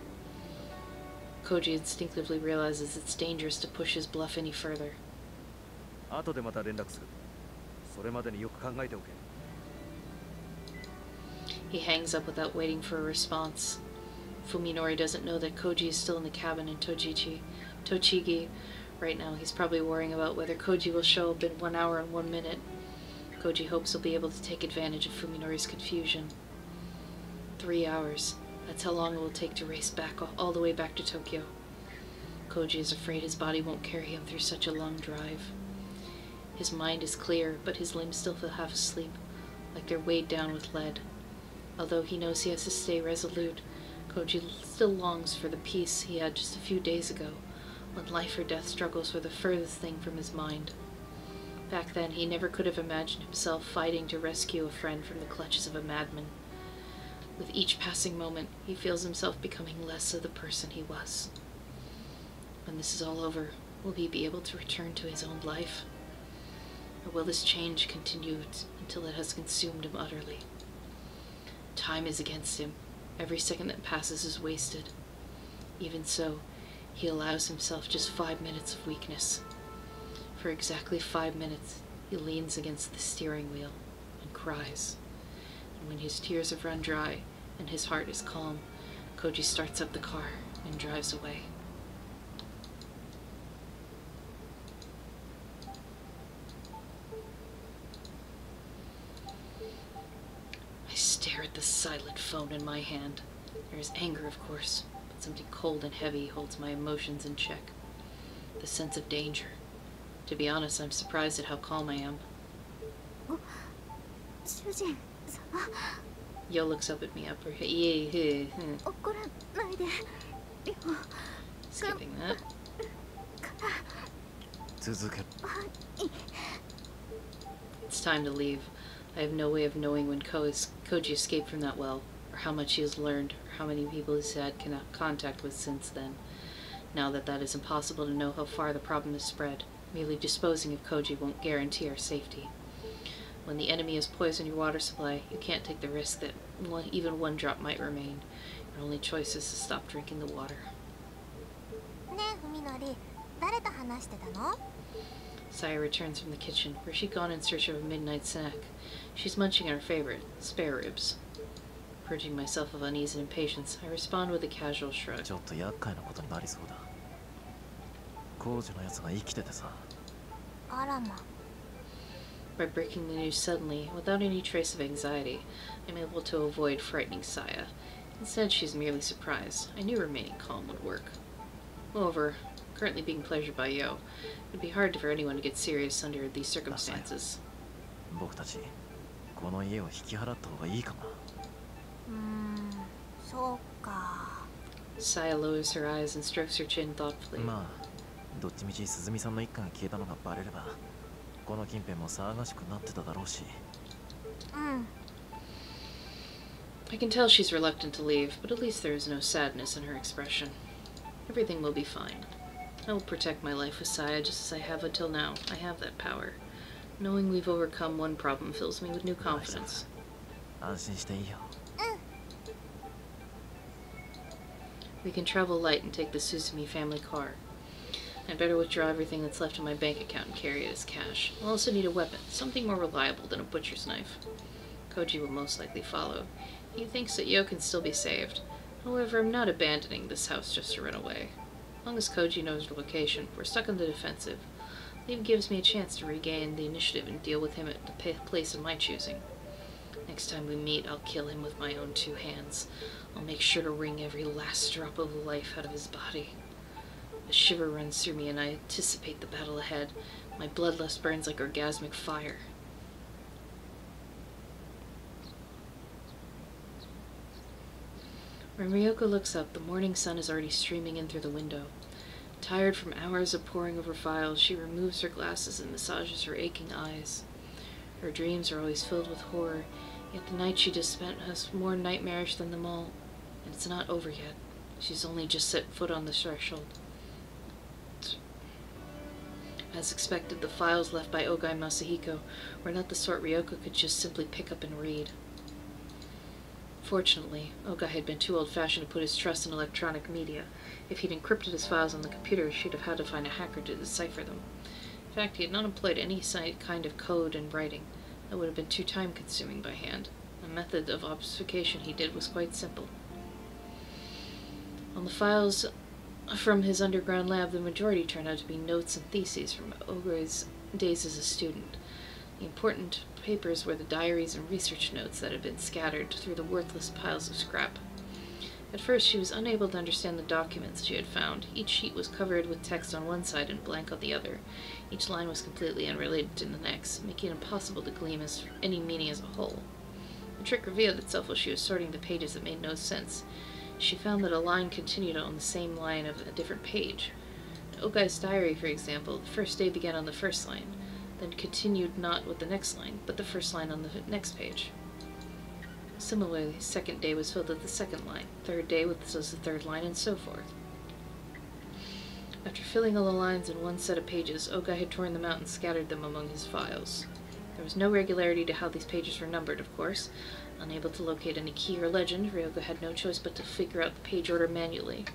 Koji instinctively realizes it's dangerous to push his bluff any further. 後でまた連絡する。それまでによく考えておけ。He hangs up without waiting for a response. Fuminori doesn't know that Koji is still in the cabin in Tochigi. Right now, he's probably worrying about whether Koji will show up in 1 hour and 1 minute. Koji hopes he'll be able to take advantage of Fuminori's confusion. 3 hours. That's how long it will take to race back all the way back to Tokyo. Koji is afraid his body won't carry him through such a long drive. His mind is clear, but his limbs still feel half asleep, like they're weighed down with lead. Although he knows he has to stay resolute, Koji still longs for the peace he had just a few days ago, when life or death struggles were the furthest thing from his mind. Back then, he never could have imagined himself fighting to rescue a friend from the clutches of a madman. With each passing moment, he feels himself becoming less of the person he was. When this is all over, will he be able to return to his own life? Or will this change continue until it has consumed him utterly? Time is against him. Every second that passes is wasted. Even so, he allows himself just 5 minutes of weakness. For exactly 5 minutes, he leans against the steering wheel and cries. And when his tears have run dry and his heart is calm, Koji starts up the car and drives away. I stare at the silent phone in my hand. There is anger, of course, but something cold and heavy holds my emotions in check. The sense of danger. To be honest, I'm surprised at how calm I am. Yo looks up at me upper. Skipping that. It's time to leave. I have no way of knowing when Koji escaped from that well, or how much he has learned, or how many people he's had contact with since then. Now that is impossible to know how far the problem has spread, merely disposing of Koji won't guarantee our safety. When the enemy has poisoned your water supply, you can't take the risk that even 1 drop might remain. Your only choice is to stop drinking the water. Saya returns from the kitchen, where she'd gone in search of a midnight snack. She's munching on her favorite, spare ribs. Purging myself of unease and impatience, I respond with a casual shrug. By breaking the news suddenly, without any trace of anxiety, I'm able to avoid frightening Saya. Instead, she's merely surprised. I knew remaining calm would work. Moreover, currently being pleasured by Yo, it would be hard for anyone to get serious under these circumstances. Saya lowers her eyes and strokes her chin thoughtfully. I can tell she's reluctant to leave, but at least there is no sadness in her expression. Everything will be fine. I will protect my life with Saya just as I have until now. I have that power. Knowing we've overcome one problem fills me with new confidence. We can travel light and take the Suzumi family car. I'd better withdraw everything that's left in my bank account and carry it as cash. I'll also need a weapon, something more reliable than a butcher's knife. Koji will most likely follow. He thinks that Yo can still be saved. However, I'm not abandoning this house just to run away. As long as Koji knows the location, we're stuck on the defensive. It gives me a chance to regain the initiative and deal with him at the place of my choosing. Next time we meet, I'll kill him with my own 2 hands. I'll make sure to wring every last drop of life out of his body. A shiver runs through me and I anticipate the battle ahead. My bloodlust burns like orgasmic fire. When Ryoko looks up, the morning sun is already streaming in through the window. Tired from hours of poring over files, she removes her glasses and massages her aching eyes. Her dreams are always filled with horror, yet the night she just spent was more nightmarish than them all. And it's not over yet. She's only just set foot on the threshold. As expected, the files left by Ogai Masahiko were not the sort Ryoko could just simply pick up and read. Fortunately, Ogai had been too old-fashioned to put his trust in electronic media. If he'd encrypted his files on the computer, she'd have had to find a hacker to decipher them. In fact, he had not employed any kind of code in writing. That would have been too time-consuming by hand. The method of obfuscation he did was quite simple. On the files from his underground lab, the majority turned out to be notes and theses from Ogai's days as a student. The important papers were the diaries and research notes that had been scattered through the worthless piles of scrap. At first, she was unable to understand the documents she had found. Each sheet was covered with text on one side and blank on the other. Each line was completely unrelated to the next, making it impossible to glean any meaning as a whole. The trick revealed itself while she was sorting the pages that made no sense. She found that a line continued on the same line of a different page. In Ogai's diary, for example, the first day began on the first line, then continued not with the next line, but the first line on the next page. Similarly, the second day was filled with the second line, third day was the third line, and so forth. After filling all the lines in one set of pages, Ogai had torn them out and scattered them among his files. There was no regularity to how these pages were numbered, of course. Unable to locate any key or legend, Ryoko had no choice but to figure out the page order manually.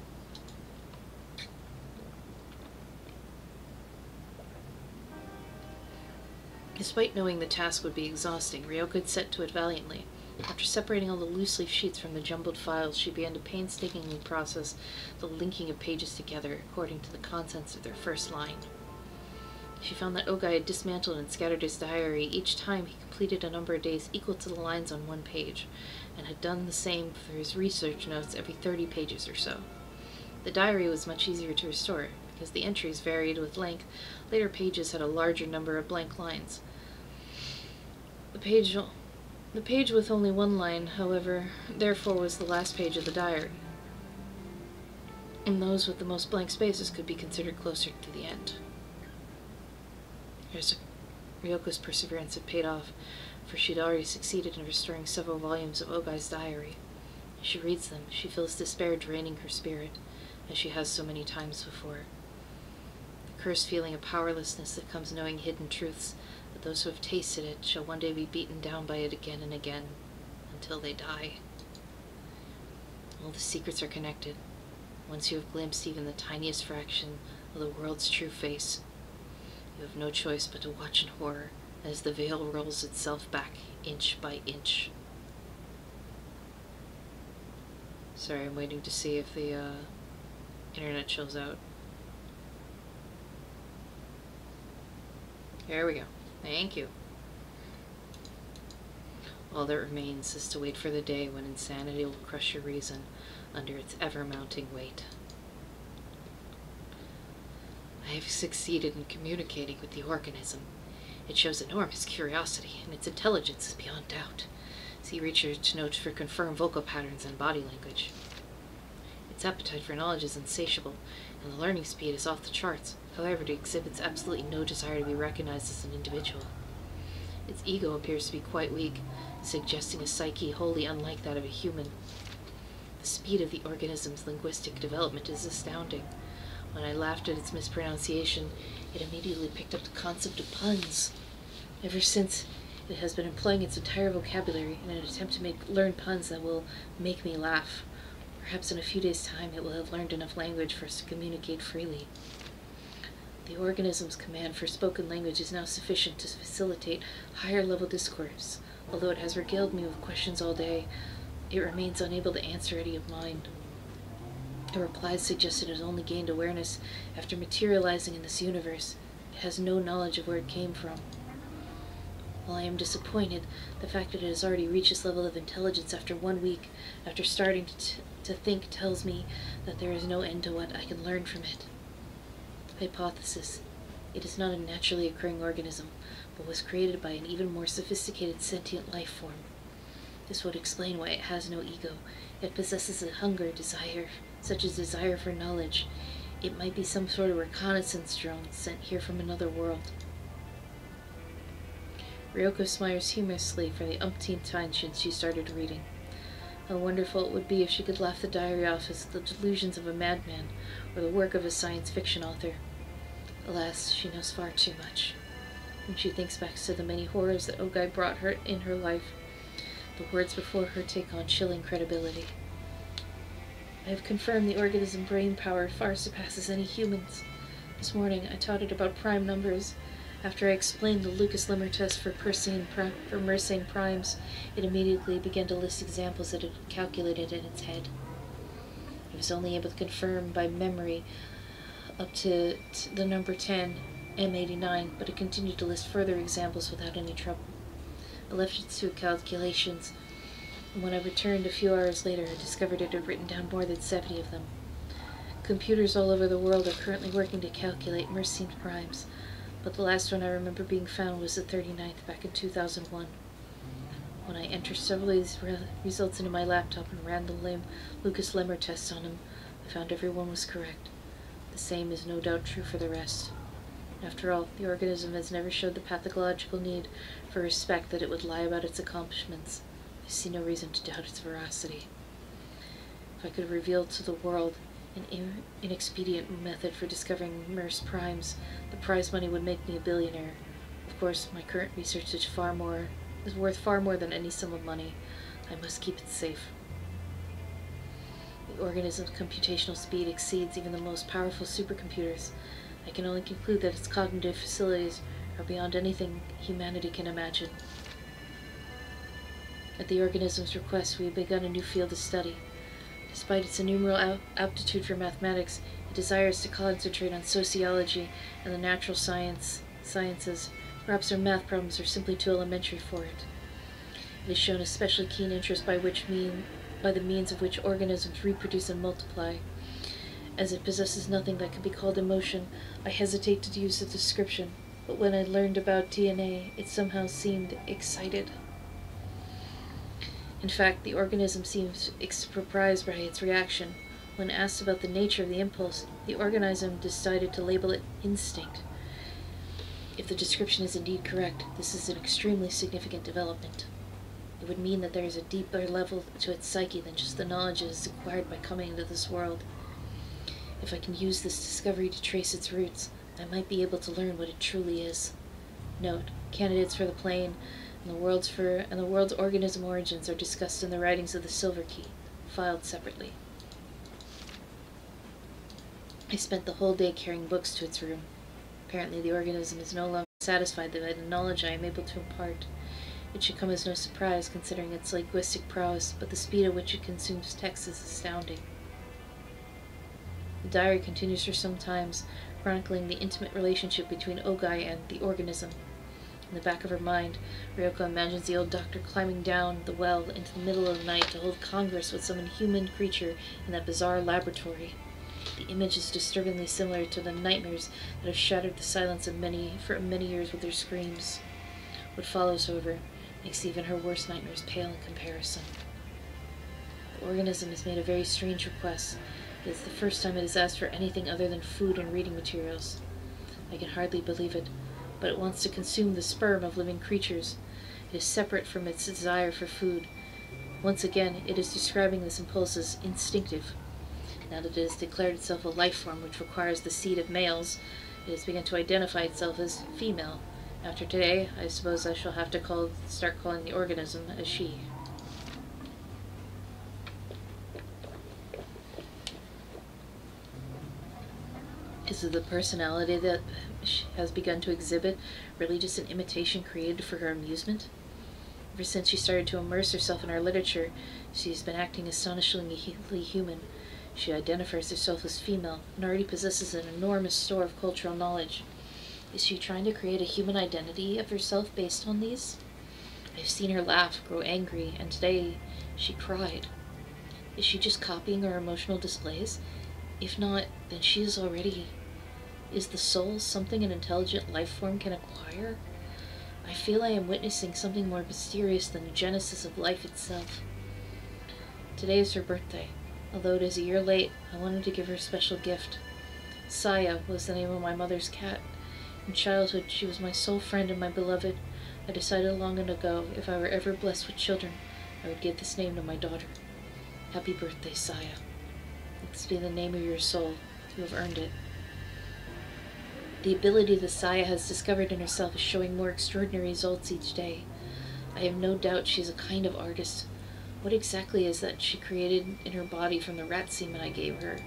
Despite knowing the task would be exhausting, Ryoko had set to it valiantly. After separating all the loose-leaf sheets from the jumbled files, she began to painstakingly process the linking of pages together according to the contents of their first line. She found that Ogai had dismantled and scattered his diary each time he completed a number of days equal to the lines on one page, and had done the same for his research notes every 30 pages or so. The diary was much easier to restore, because the entries varied with length. Later pages had a larger number of blank lines. The page with only one line, however, therefore was the last page of the diary, and those with the most blank spaces could be considered closer to the end. Ryoko's perseverance had paid off, for she had already succeeded in restoring several volumes of Ogai's diary. As she reads them, she feels despair draining her spirit, as she has so many times before. The cursed feeling of powerlessness that comes knowing hidden truths, that those who have tasted it shall one day be beaten down by it again and again, until they die. All the secrets are connected. Once you have glimpsed even the tiniest fraction of the world's true face, you have no choice but to watch in horror as the veil rolls itself back inch by inch. Sorry, I'm waiting to see if the internet chills out. There we go. Thank you. All that remains is to wait for the day when insanity will crush your reason under its ever-mounting weight. I have succeeded in communicating with the organism. It shows enormous curiosity, and its intelligence is beyond doubt. See research notes for confirmed vocal patterns and body language. Its appetite for knowledge is insatiable, and the learning speed is off the charts. However, it exhibits absolutely no desire to be recognized as an individual. Its ego appears to be quite weak, suggesting a psyche wholly unlike that of a human. The speed of the organism's linguistic development is astounding. When I laughed at its mispronunciation, it immediately picked up the concept of puns. Ever since, it has been employing its entire vocabulary in an attempt to learn puns that will make me laugh. Perhaps in a few days' time it will have learned enough language for us to communicate freely. The organism's command for spoken language is now sufficient to facilitate higher-level discourse. Although it has regaled me with questions all day, it remains unable to answer any of mine. The replies suggest it has only gained awareness after materializing in this universe. has no knowledge of where it came from. While I am disappointed, the fact that it has already reached this level of intelligence after 1 week, after starting to think, tells me that there is no end to what I can learn from it. Hypothesis. It is not a naturally occurring organism, but was created by an even more sophisticated sentient life form. This would explain why it has no ego, yet possesses a hunger, desire, such as desire for knowledge. It might be some sort of reconnaissance drone sent here from another world. Ryoko smiles humorously for the umpteenth time since she started reading. How wonderful it would be if she could laugh the diary off as the delusions of a madman, or the work of a science fiction author. Alas, she knows far too much. When she thinks back to the many horrors that Ogai brought her in her life, the words before her take on chilling credibility. I have confirmed the organism brain power far surpasses any humans. This morning I taught it about prime numbers. After I explained the Lucas-Lemmer test for Mersenne primes, it immediately began to list examples that it had calculated in its head. I was only able to confirm by memory up to the number 10, M89, but it continued to list further examples without any trouble. I left it to calculations, and when I returned a few hours later, I discovered it had written down more than 70 of them. Computers all over the world are currently working to calculate Mersenne primes, but the last one I remember being found was the 39th back in 2001. When I entered several of these results into my laptop and ran the Lucas-Lemmer tests on them, I found everyone was correct. The same is no doubt true for the rest. After all, the organism has never showed the pathological need for respect that it would lie about its accomplishments. I see no reason to doubt its veracity. If I could reveal to the world an inexpedient method for discovering Mers primes, the prize money would make me a billionaire. Of course, my current research is worth far more than any sum of money. I must keep it safe. The organism's computational speed exceeds even the most powerful supercomputers. I can only conclude that its cognitive facilities are beyond anything humanity can imagine. At the organism's request, we have begun a new field of study. Despite its innumerable aptitude for mathematics, it desires to concentrate on sociology and the natural sciences. Perhaps our math problems are simply too elementary for it. It has shown especially keen interest by the means of which organisms reproduce and multiply. As it possesses nothing that can be called emotion, I hesitate to use the description, but when I learned about DNA, it somehow seemed excited. In fact, the organism seems surprised by its reaction. When asked about the nature of the impulse, the organism decided to label it instinct. If the description is indeed correct, this is an extremely significant development. It would mean that there is a deeper level to its psyche than just the knowledge it has acquired by coming into this world. If I can use this discovery to trace its roots, I might be able to learn what it truly is. Note: candidates for the plane and the world's organism origins are discussed in the writings of the Silver Key, filed separately. I spent the whole day carrying books to its room. Apparently the organism is no longer satisfied by the knowledge I am able to impart. It should come as no surprise considering its linguistic prowess, but the speed at which it consumes text is astounding. The diary continues for some time, chronicling the intimate relationship between Ogai and the organism. In the back of her mind, Ryoko imagines the old doctor climbing down the well into the middle of the night to hold congress with some inhuman creature in that bizarre laboratory. The image is disturbingly similar to the nightmares that have shattered the silence of for many years with their screams. What follows, however, makes even her worst nightmares pale in comparison. The organism has made a very strange request. It is the first time it has asked for anything other than food and reading materials. I can hardly believe it, but it wants to consume the sperm of living creatures. It is separate from its desire for food. Once again, it is describing this impulse as instinctive. Now that it has declared itself a life form which requires the seed of males, it has begun to identify itself as female. After today, I suppose I shall have to start calling the organism a she. Is the personality that she has begun to exhibit really just an imitation created for her amusement? Ever since she started to immerse herself in our literature, she has been acting astonishingly human. She identifies herself as female and already possesses an enormous store of cultural knowledge. Is she trying to create a human identity of herself based on these? I've seen her laugh, grow angry, and today she cried. Is she just copying her emotional displays? If not, then she is already... Is the soul something an intelligent life form can acquire? I feel I am witnessing something more mysterious than the genesis of life itself. Today is her birthday. Although it is a year late, I wanted to give her a special gift. Saya was the name of my mother's cat. In childhood, she was my sole friend and my beloved. I decided long ago, if I were ever blessed with children, I would give this name to my daughter. Happy birthday, Saya. Let this be the name of your soul. You have earned it. The ability that Saya has discovered in herself is showing more extraordinary results each day. I have no doubt she is a kind of artist. What exactly is that she created in her body from the rat semen I gave her?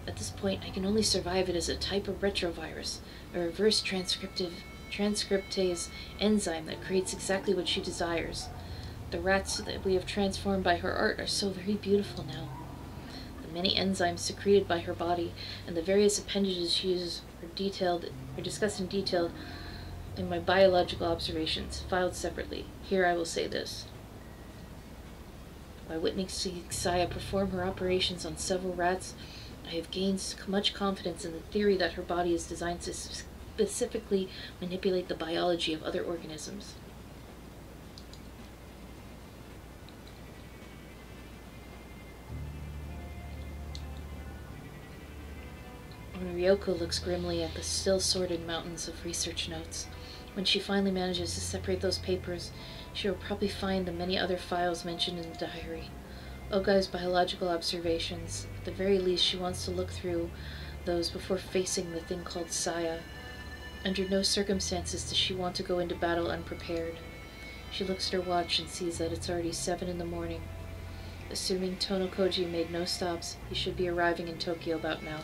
At this point, I can only survive it as a type of retrovirus, a reverse transcriptase enzyme that creates exactly what she desires. The rats that we have transformed by her art are so very beautiful now. The many enzymes secreted by her body and the various appendages she uses are discussed in detail in my biological observations, filed separately. Here I will say this. By witnessing Saya perform her operations on several rats, I have gained much confidence in the theory that her body is designed to specifically manipulate the biology of other organisms. When Ryoko looks grimly at the still sorted mountains of research notes, when she finally manages to separate those papers, she will probably find the many other files mentioned in the diary. Ogai's biological observations. At the very least, she wants to look through those before facing the thing called Saya. Under no circumstances does she want to go into battle unprepared. She looks at her watch and sees that it's already 7 in the morning. Assuming Tonokoji made no stops, he should be arriving in Tokyo about now.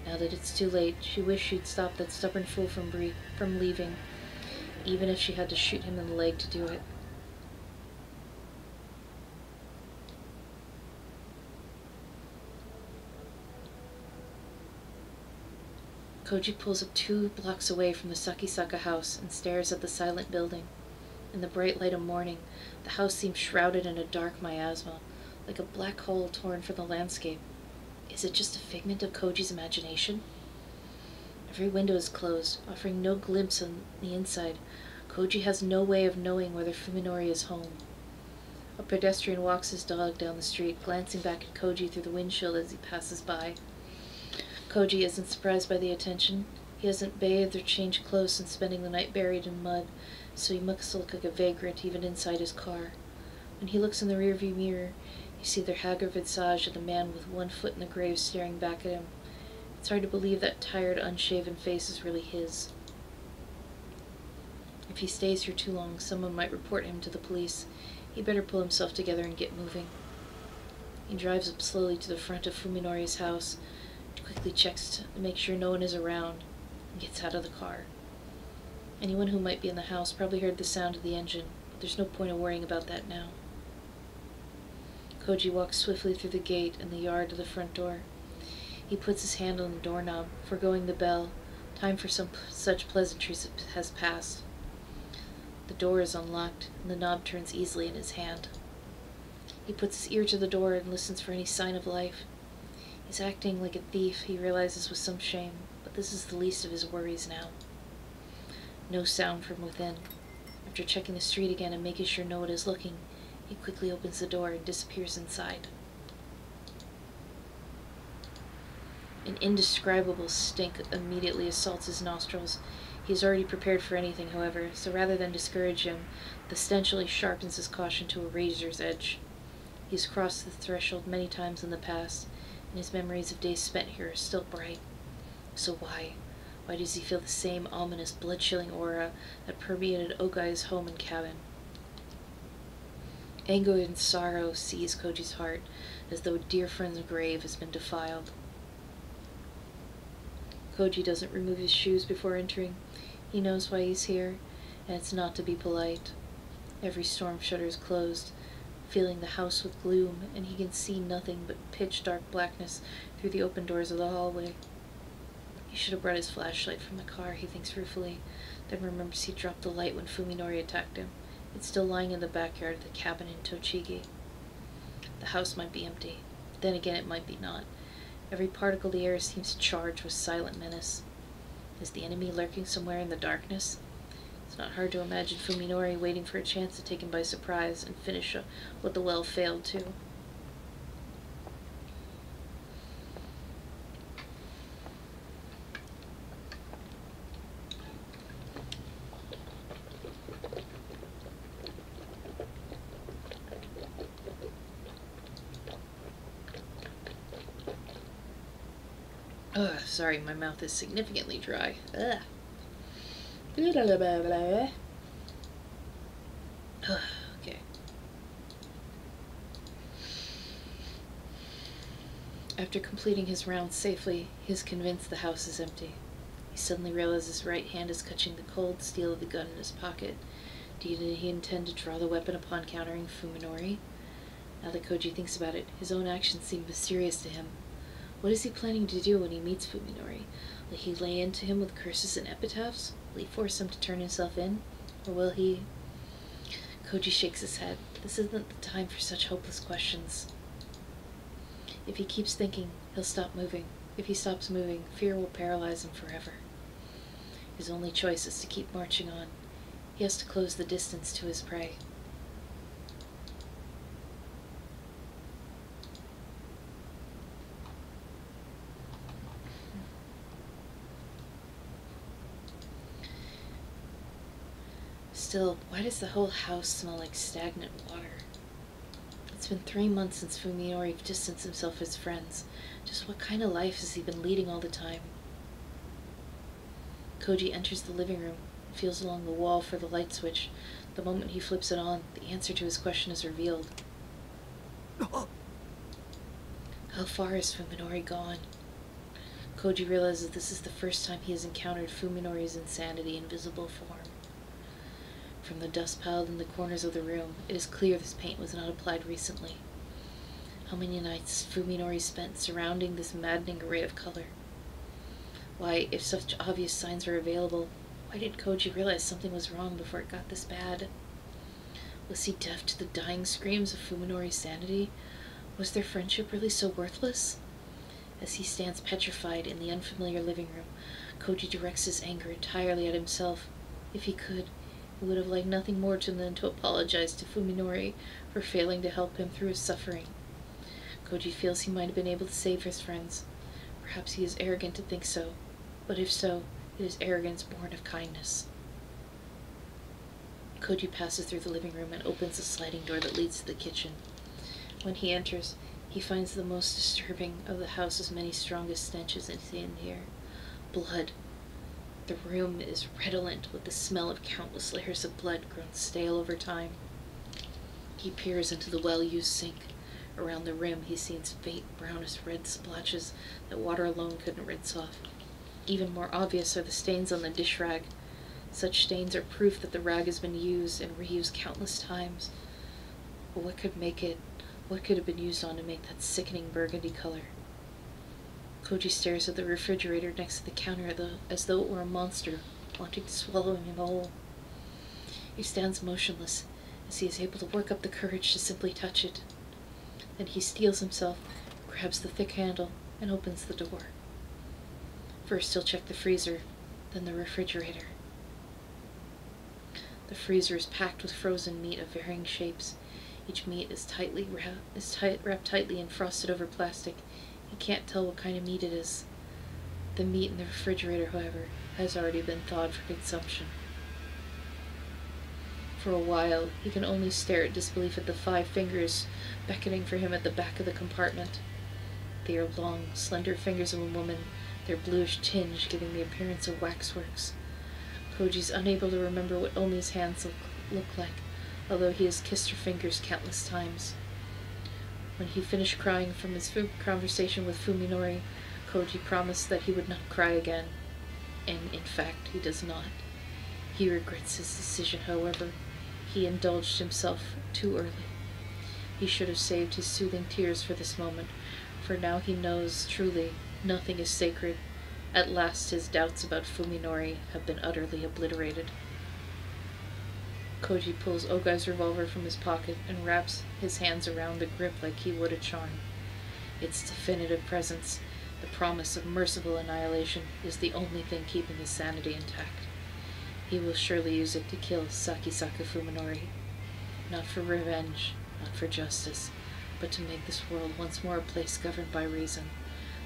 Now that it's too late, she wished she'd stopped that stubborn fool from leaving, even if she had to shoot him in the leg to do it. Koji pulls up 2 blocks away from the Sakisaka house and stares at the silent building. In the bright light of morning, the house seems shrouded in a dark miasma, like a black hole torn from the landscape. Is it just a figment of Koji's imagination? Every window is closed, offering no glimpse on the inside. Koji has no way of knowing whether Fuminori is home. A pedestrian walks his dog down the street, glancing back at Koji through the windshield as he passes by. Koji isn't surprised by the attention. He hasn't bathed or changed clothes since spending the night buried in mud, so he must look like a vagrant even inside his car. When he looks in the rearview mirror, you see the haggard visage of the man with one foot in the grave staring back at him. It's hard to believe that tired, unshaven face is really his. If he stays here too long, someone might report him to the police. He better pull himself together and get moving. He drives up slowly to the front of Fuminori's house, quickly checks to make sure no one is around, and gets out of the car. Anyone who might be in the house probably heard the sound of the engine, but there's no point of worrying about that now. Koji walks swiftly through the gate and the yard to the front door. He puts his hand on the doorknob, foregoing the bell. Time for some such pleasantries has passed. The door is unlocked, and the knob turns easily in his hand. He puts his ear to the door and listens for any sign of life. He's acting like a thief, he realizes with some shame, but this is the least of his worries now. No sound from within. After checking the street again and making sure no one is looking, he quickly opens the door and disappears inside. An indescribable stink immediately assaults his nostrils. He is already prepared for anything, however, so rather than discourage him, the stench only sharpens his caution to a razor's edge. He has crossed the threshold many times in the past, and his memories of days spent here are still bright. So why? Why does he feel the same ominous, blood-chilling aura that permeated Ogai's home and cabin? Anger and sorrow seize Koji's heart, as though a dear friend's grave has been defiled. Koji doesn't remove his shoes before entering. He knows why he's here, and it's not to be polite. Every storm shutter is closed, filling the house with gloom, and he can see nothing but pitch-dark blackness through the open doors of the hallway. He should have brought his flashlight from the car, he thinks ruefully, then remembers he dropped the light when Fuminori attacked him. It's still lying in the backyard of the cabin in Tochigi. The house might be empty. Then again, it might be not. Every particle of the air seems charged with silent menace. Is the enemy lurking somewhere in the darkness? It's not hard to imagine Fuminori waiting for a chance to take him by surprise and finish what the well failed to. Ugh, sorry, my mouth is significantly dry. Ugh. Okay. After completing his round safely, he is convinced the house is empty. He suddenly realizes his right hand is clutching the cold steel of the gun in his pocket. Did he intend to draw the weapon upon countering Fuminori? Now that Koji thinks about it, his own actions seem mysterious to him. What is he planning to do when he meets Fuminori? Will he lay into him with curses and epitaphs? Will he force him to turn himself in? Or will he... Koji shakes his head. This isn't the time for such hopeless questions. If he keeps thinking, he'll stop moving. If he stops moving, fear will paralyze him forever. His only choice is to keep marching on. He has to close the distance to his prey. Still, why does the whole house smell like stagnant water? It's been 3 months since Fuminori distanced himself from his friends. Just what kind of life has he been leading all the time? Koji enters the living room and feels along the wall for the light switch. The moment he flips it on, the answer to his question is revealed. How far has Fuminori gone? Koji realizes this is the first time he has encountered Fuminori's insanity in visible form. From the dust piled in the corners of the room, it is clear this paint was not applied recently. How many nights Fuminori spent surrounding this maddening array of color? Why, if such obvious signs were available, why didn't Koji realize something was wrong before it got this bad? Was he deaf to the dying screams of Fuminori's sanity? Was their friendship really so worthless? As he stands petrified in the unfamiliar living room, Koji directs his anger entirely at himself. If he could, he would have liked nothing more than to apologize to Fuminori for failing to help him through his suffering. Koji feels he might have been able to save his friends. Perhaps he is arrogant to think so, but if so, it is arrogance born of kindness. Koji passes through the living room and opens the sliding door that leads to the kitchen. When he enters, he finds the most disturbing of the house's many strongest stenches in here. Blood. The room is redolent with the smell of countless layers of blood grown stale over time. He peers into the well-used sink. Around the rim, he sees faint brownish-red splotches that water alone couldn't rinse off. Even more obvious are the stains on the dish rag. Such stains are proof that the rag has been used and reused countless times. But what could have been used on to make that sickening burgundy color? Koji stares at the refrigerator next to the counter as though it were a monster, wanting to swallow him whole. He stands motionless, as he is able to work up the courage to simply touch it. Then he steels himself, grabs the thick handle, and opens the door. First he'll check the freezer, then the refrigerator. The freezer is packed with frozen meat of varying shapes. Each meat is wrapped tightly in frosted-over plastic. He can't tell what kind of meat it is. The meat in the refrigerator, however, has already been thawed for consumption. For a while, he can only stare at disbelief at the 5 fingers beckoning for him at the back of the compartment. They are long, slender fingers of a woman, their bluish tinge giving the appearance of waxworks. Koji's unable to remember what Omi's hands look like, although he has kissed her fingers countless times. When he finished crying from his conversation with Fuminori, Koji promised that he would not cry again. And, in fact, he does not. He regrets his decision, however. He indulged himself too early. He should have saved his soothing tears for this moment, for now he knows, truly, nothing is sacred. At last his doubts about Fuminori have been utterly obliterated. Koji pulls Ogai's revolver from his pocket and wraps his hands around the grip like he would a charm. Its definitive presence, the promise of merciful annihilation, is the only thing keeping his sanity intact. He will surely use it to kill Sakisaku Fuminori. Not for revenge, not for justice, but to make this world once more a place governed by reason.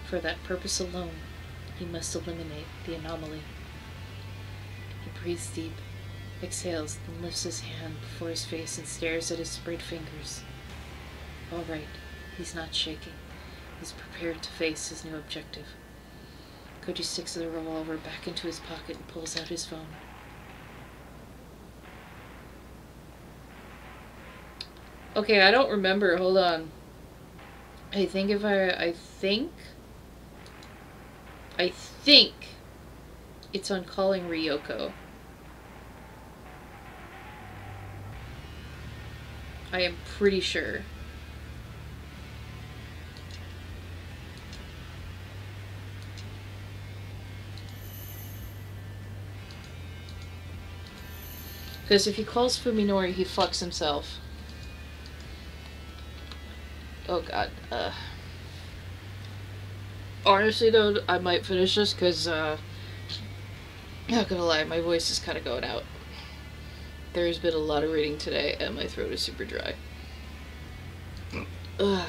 For that purpose alone, he must eliminate the anomaly. He breathes deep, exhales, then lifts his hand before his face and stares at his spread fingers. All right, he's not shaking. He's prepared to face his new objective. Koji sticks the revolver back into his pocket and pulls out his phone. Okay, I don't remember. Hold on. I think it's on calling Ryoko. I am pretty sure. Because if he calls Fuminori, he fucks himself. Oh god. Honestly though, I might finish this because, not gonna lie, my voice is kind of going out. There's been a lot of reading today and my throat is super dry. I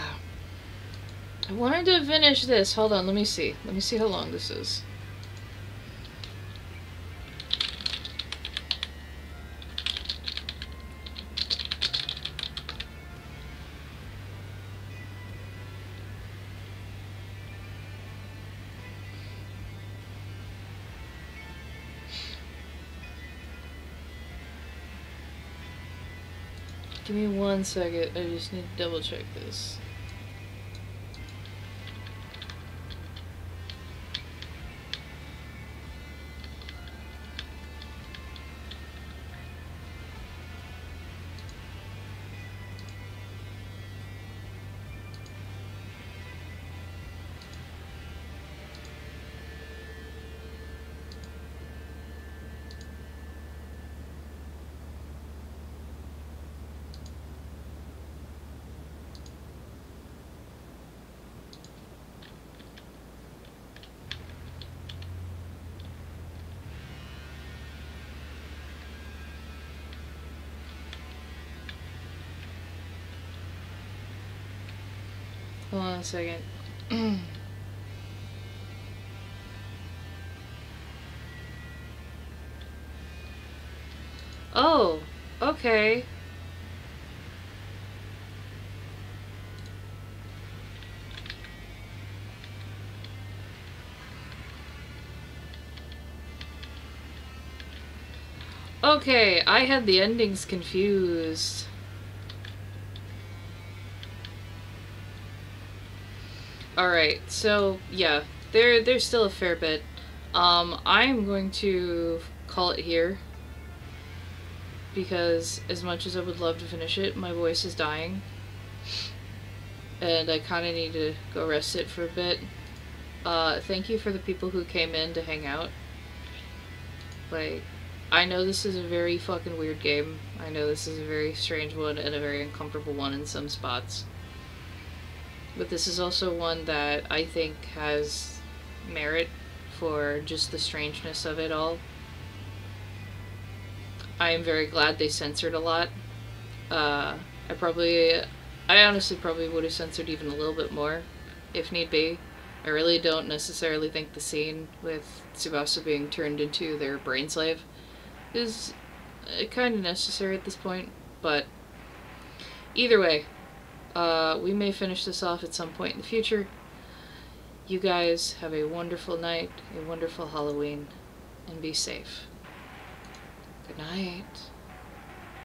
wanted to finish this. Hold on, let me see. Let me see how long this is. Give me 1 second, I just need to double check this. Hold on a second. Oh, okay. Okay, I had the endings confused. Alright, so yeah, there's still a fair bit. I'm going to call it here because as much as I would love to finish it, my voice is dying and I kind of need to go rest it for a bit. Thank you for the people who came in to hang out. Like, I know this is a very fucking weird game. I know this is a very strange one and a very uncomfortable one in some spots. But this is also one that I think has merit for just the strangeness of it all. I am very glad they censored a lot. I honestly probably would have censored even a little bit more, if need be. I really don't necessarily think the scene with Tsubasa being turned into their brain slave is kind of necessary at this point, but either way, we may finish this off at some point in the future. You guys have a wonderful night, a wonderful Halloween, and be safe. Good night.